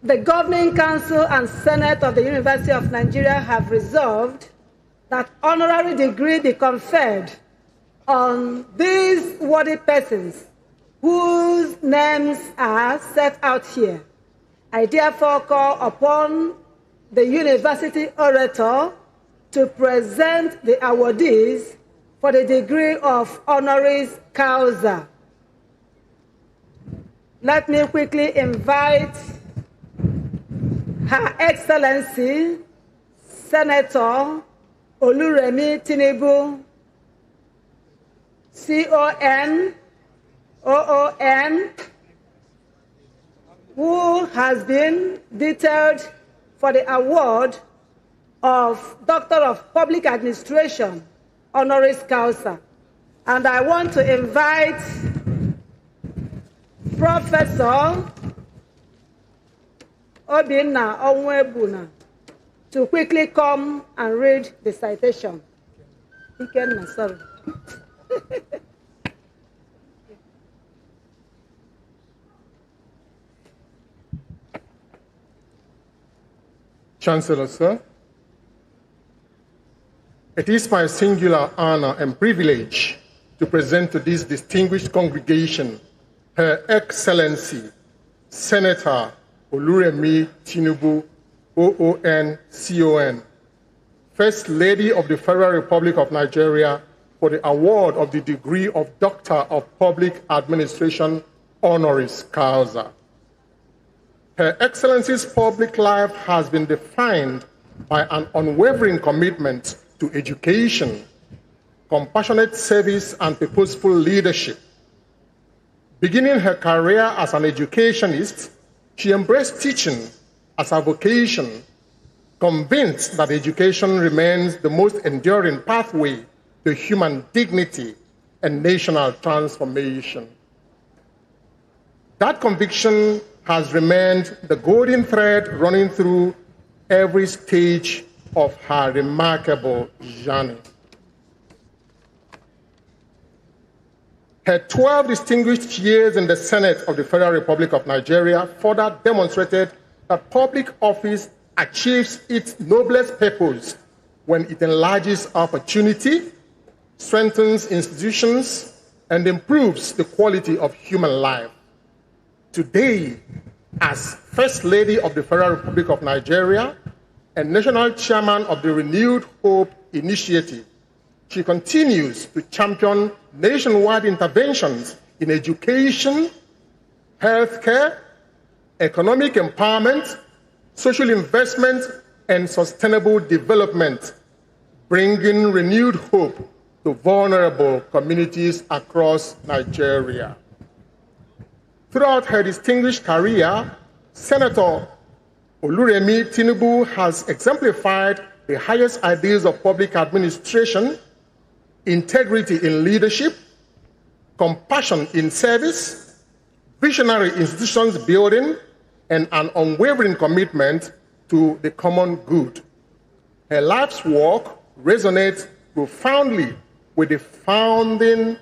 The Governing Council and Senate of the University of Nigeria have resolved that honorary degree be conferred on these worthy persons whose names are set out here. I therefore call upon the university orator to present the awardees for the degree of honoris causa. Let me quickly invite Her Excellency, Senator Oluremi Tinubu, CON, who has been detailed for the award of Doctor of Public Administration, honoris causa. And I want to invite Professor Obinna Onwebuna to quickly come and read the citation. Sorry. Chancellor, sir, it is my singular honor and privilege to present to this distinguished congregation Her Excellency, Senator Oluremi Tinubu, OON, First Lady of the Federal Republic of Nigeria, for the award of the degree of Doctor of Public Administration, honoris causa. Her Excellency's public life has been defined by an unwavering commitment to education, compassionate service, and purposeful leadership. Beginning her career as an educationist, she embraced teaching as a vocation, convinced that education remains the most enduring pathway to human dignity and national transformation. That conviction has remained the golden thread running through every stage of her remarkable journey. Her 12 distinguished years in the Senate of the Federal Republic of Nigeria further demonstrated that public office achieves its noblest purpose when it enlarges opportunity, strengthens institutions, and improves the quality of human life. Today, as First Lady of the Federal Republic of Nigeria and National Chairman of the Renewed Hope Initiative, she continues to champion nationwide interventions in education, healthcare, economic empowerment, social investment, and sustainable development, bringing renewed hope to vulnerable communities across Nigeria. Throughout her distinguished career, Senator Oluremi Tinubu has exemplified the highest ideals of public administration, integrity in leadership, compassion in service, visionary institutions building, and an unwavering commitment to the common good. Her life's work resonates profoundly with the founding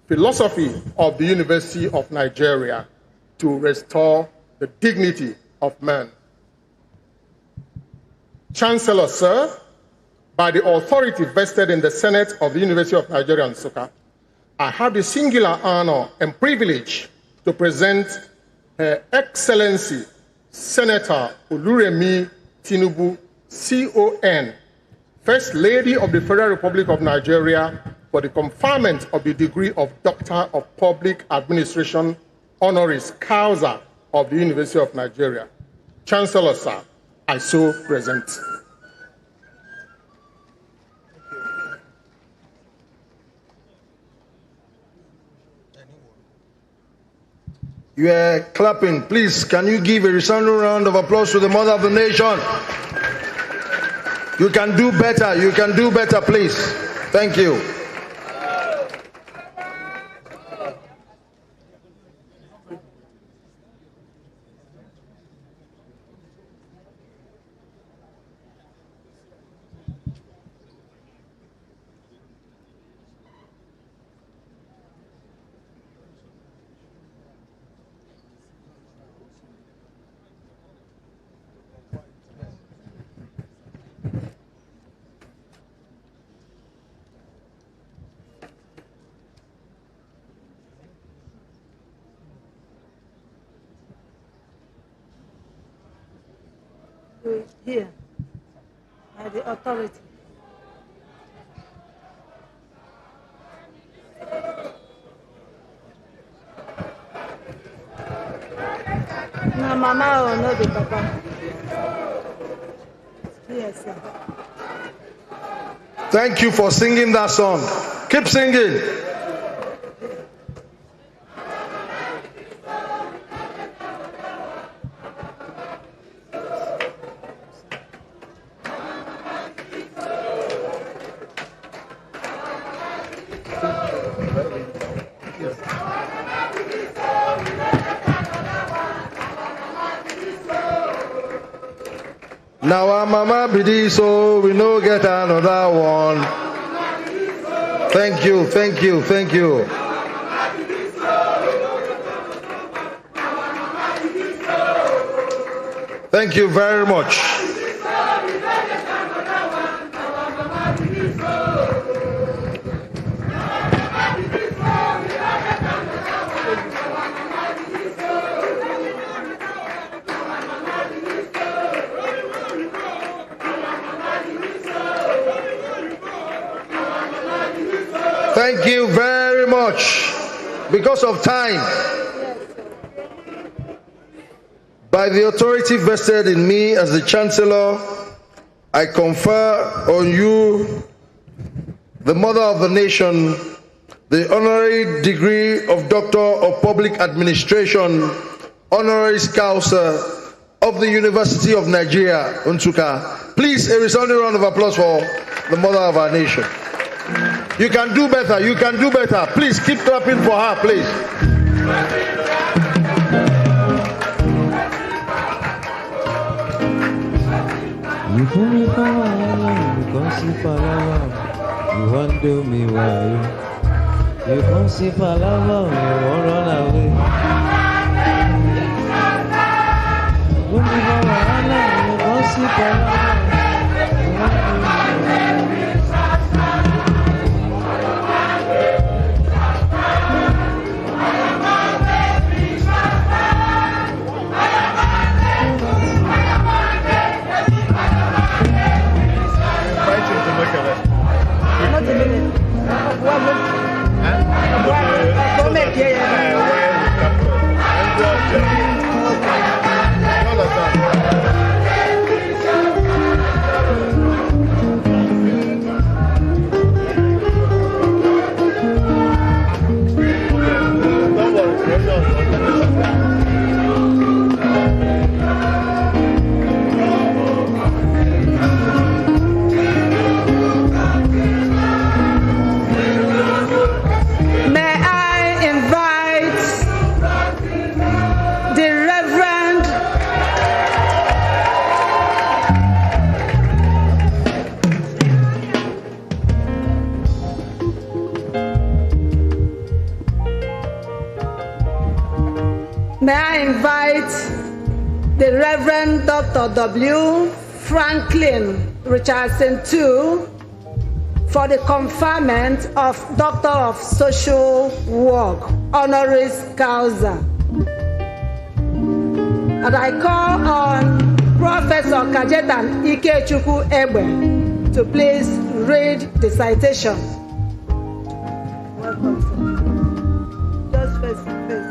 philosophy of the University of Nigeria to restore the dignity of man. Chancellor, sir, by the authority vested in the Senate of the University of Nigeria, Nsukka, I have the singular honor and privilege to present Her Excellency, Senator Oluremi Tinubu, CON, First Lady of the Federal Republic of Nigeria, for the conferment of the degree of Doctor of Public Administration, honoris causa of the University of Nigeria. Chancellor, sir, I so present. You are clapping. Please, can you give a resounding round of applause to the mother of the nation? You can do better. You can do better, please. Thank you. to hear by the authority. No, Mama or no, the Papa. Yes, sir. Thank you for singing that song. Keep singing. Now our mama be this, so we no get another one. Thank you, thank you, thank you. Thank you very much. Thank you very much. Because of time, by the authority vested in me as the Chancellor, I confer on you, the Mother of the Nation, the honorary degree of Doctor of Public Administration, honoris causa of the University of Nigeria, Nsukka. Please, a resounding round of applause for the Mother of our nation. You can do better. You can do better. Please keep clapping for her, please. You pull me for you can't see for love. You won't do me well. You can't see for love. You won't run away. You pull me for you can't see for love. You won't do me well. May I invite the Reverend Dr. W. Franklin Richardson II for the conferment of Doctor of Social Work, honoris causa. And I call on Professor Kajetan Ikechukwu Egbe to please read the citation. Welcome, sir. Just face to face.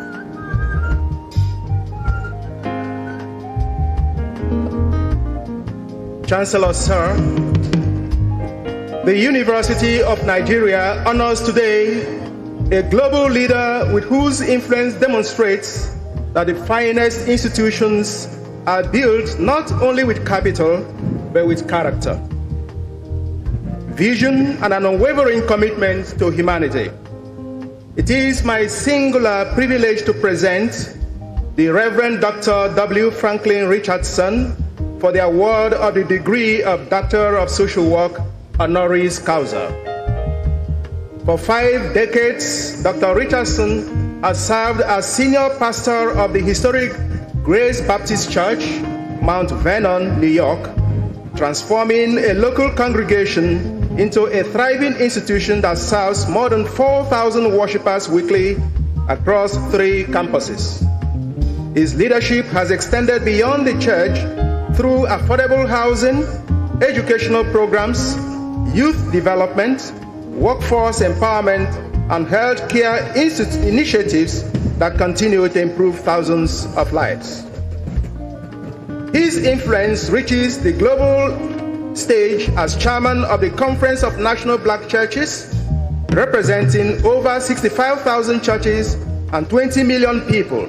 Chancellor, sir, the University of Nigeria honors today a global leader with whose influence demonstrates that the finest institutions are built not only with capital, but with character, vision, and an unwavering commitment to humanity. It is my singular privilege to present the Reverend Dr. W. Franklin Richardson for the award of the degree of Doctor of Social Work, honoris causa. For 5 decades, Dr. Richardson has served as senior pastor of the historic Grace Baptist Church, Mount Vernon, New York, transforming a local congregation into a thriving institution that serves more than 4,000 worshipers weekly across 3 campuses. His leadership has extended beyond the church through affordable housing, educational programs, youth development, workforce empowerment, and healthcare initiatives that continue to improve thousands of lives. His influence reaches the global stage as chairman of the Conference of National Black Churches, representing over 65,000 churches and 20 million people,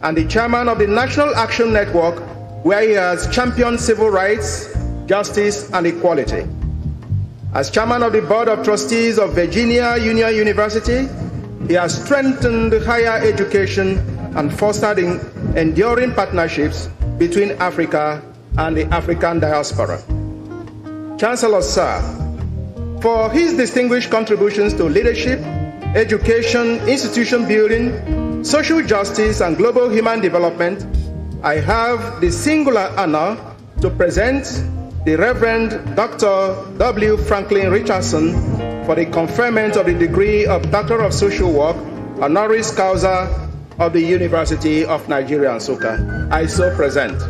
and the chairman of the National Action Network, where he has championed civil rights, justice, and equality. As chairman of the Board of Trustees of Virginia Union University, he has strengthened higher education and fostered enduring partnerships between Africa and the African diaspora. Chancellor Sir, for his distinguished contributions to leadership, education, institution building, social justice, and global human development, I have the singular honor to present the Reverend Dr. W. Franklin Richardson for the conferment of the degree of Doctor of Social Work, honoris causa of the University of Nigeria, Nsukka. I so present.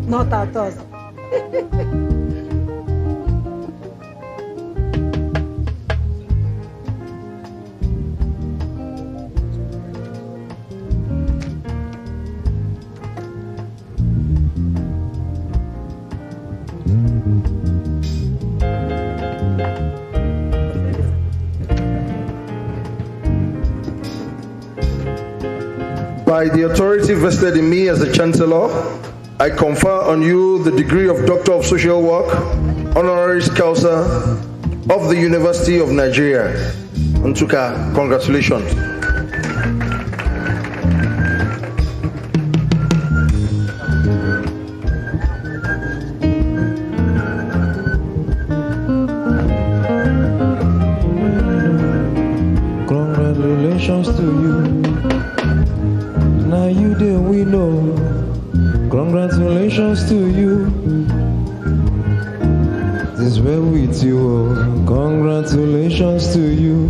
Not at all. By the authority vested in me as the Chancellor, I confer on you the degree of Doctor of Social Work, honoris causa of the University of Nigeria. Nsukka, congratulations. Congratulations to you. Now you the winner. Congratulations to you. This is well with you. Congratulations to you.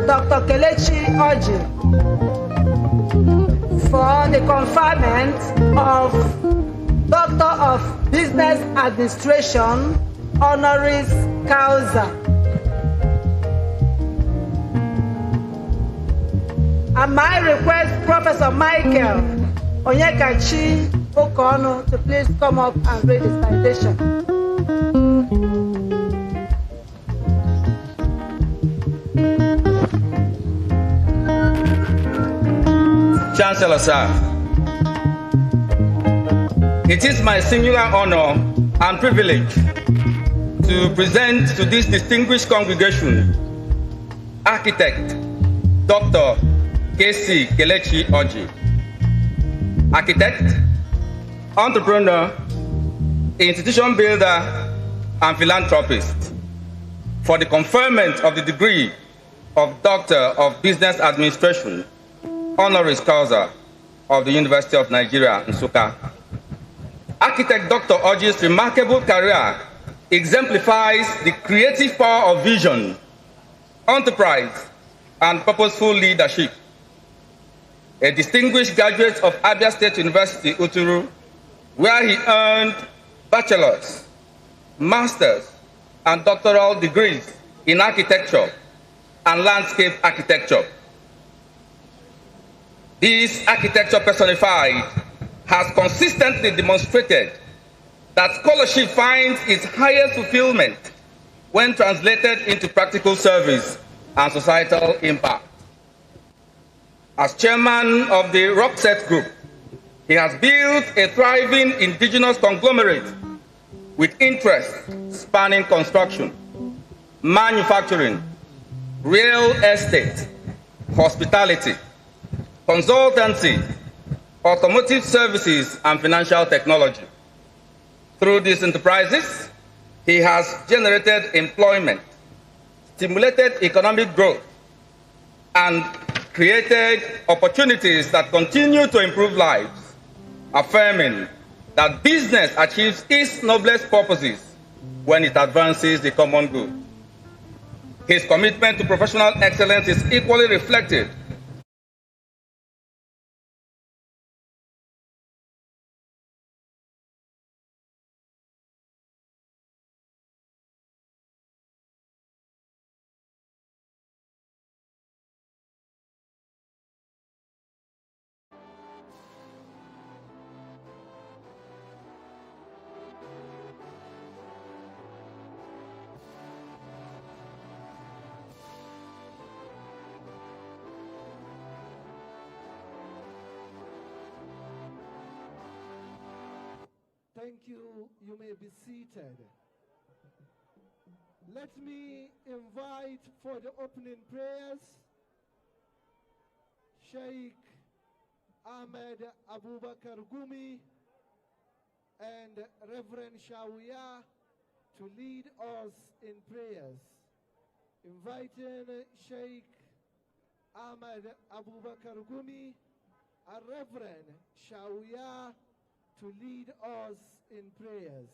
Dr. Kelechi Oji for the conferment of Doctor of Business Administration honoris causa. And my request Professor Michael Onyekachi Okono to please come up and read the citation. Chancellor, sir, it is my singular honor and privilege to present to this distinguished congregation Architect Dr. K.C. Kelechi Oji, architect, entrepreneur, institution builder, and philanthropist, for the conferment of the degree of Doctor of Business Administration, Honoris Causa of the University of Nigeria, Nsukka. Architect Dr. Oji's remarkable career exemplifies the creative power of vision, enterprise, and purposeful leadership. A distinguished graduate of Abia State University, Uturu, where he earned bachelor's, master's, and doctoral degrees in architecture and landscape architecture. This architecture personified has consistently demonstrated that scholarship finds its highest fulfillment when translated into practical service and societal impact. As chairman of the Rockset Group, he has built a thriving indigenous conglomerate with interests spanning construction, manufacturing, real estate, hospitality, consultancy, automotive services, and financial technology. Through these enterprises, he has generated employment, stimulated economic growth, and created opportunities that continue to improve lives, affirming that business achieves its noblest purposes when it advances the common good. His commitment to professional excellence is equally reflected Thank you. You may be seated. Let me invite for the opening prayers Sheikh Ahmed Abubakar Gumi and Reverend Shawiya to lead us in prayers. Inviting Sheikh Ahmed Abubakar Gumi and Reverend Shawiya to lead us in prayers.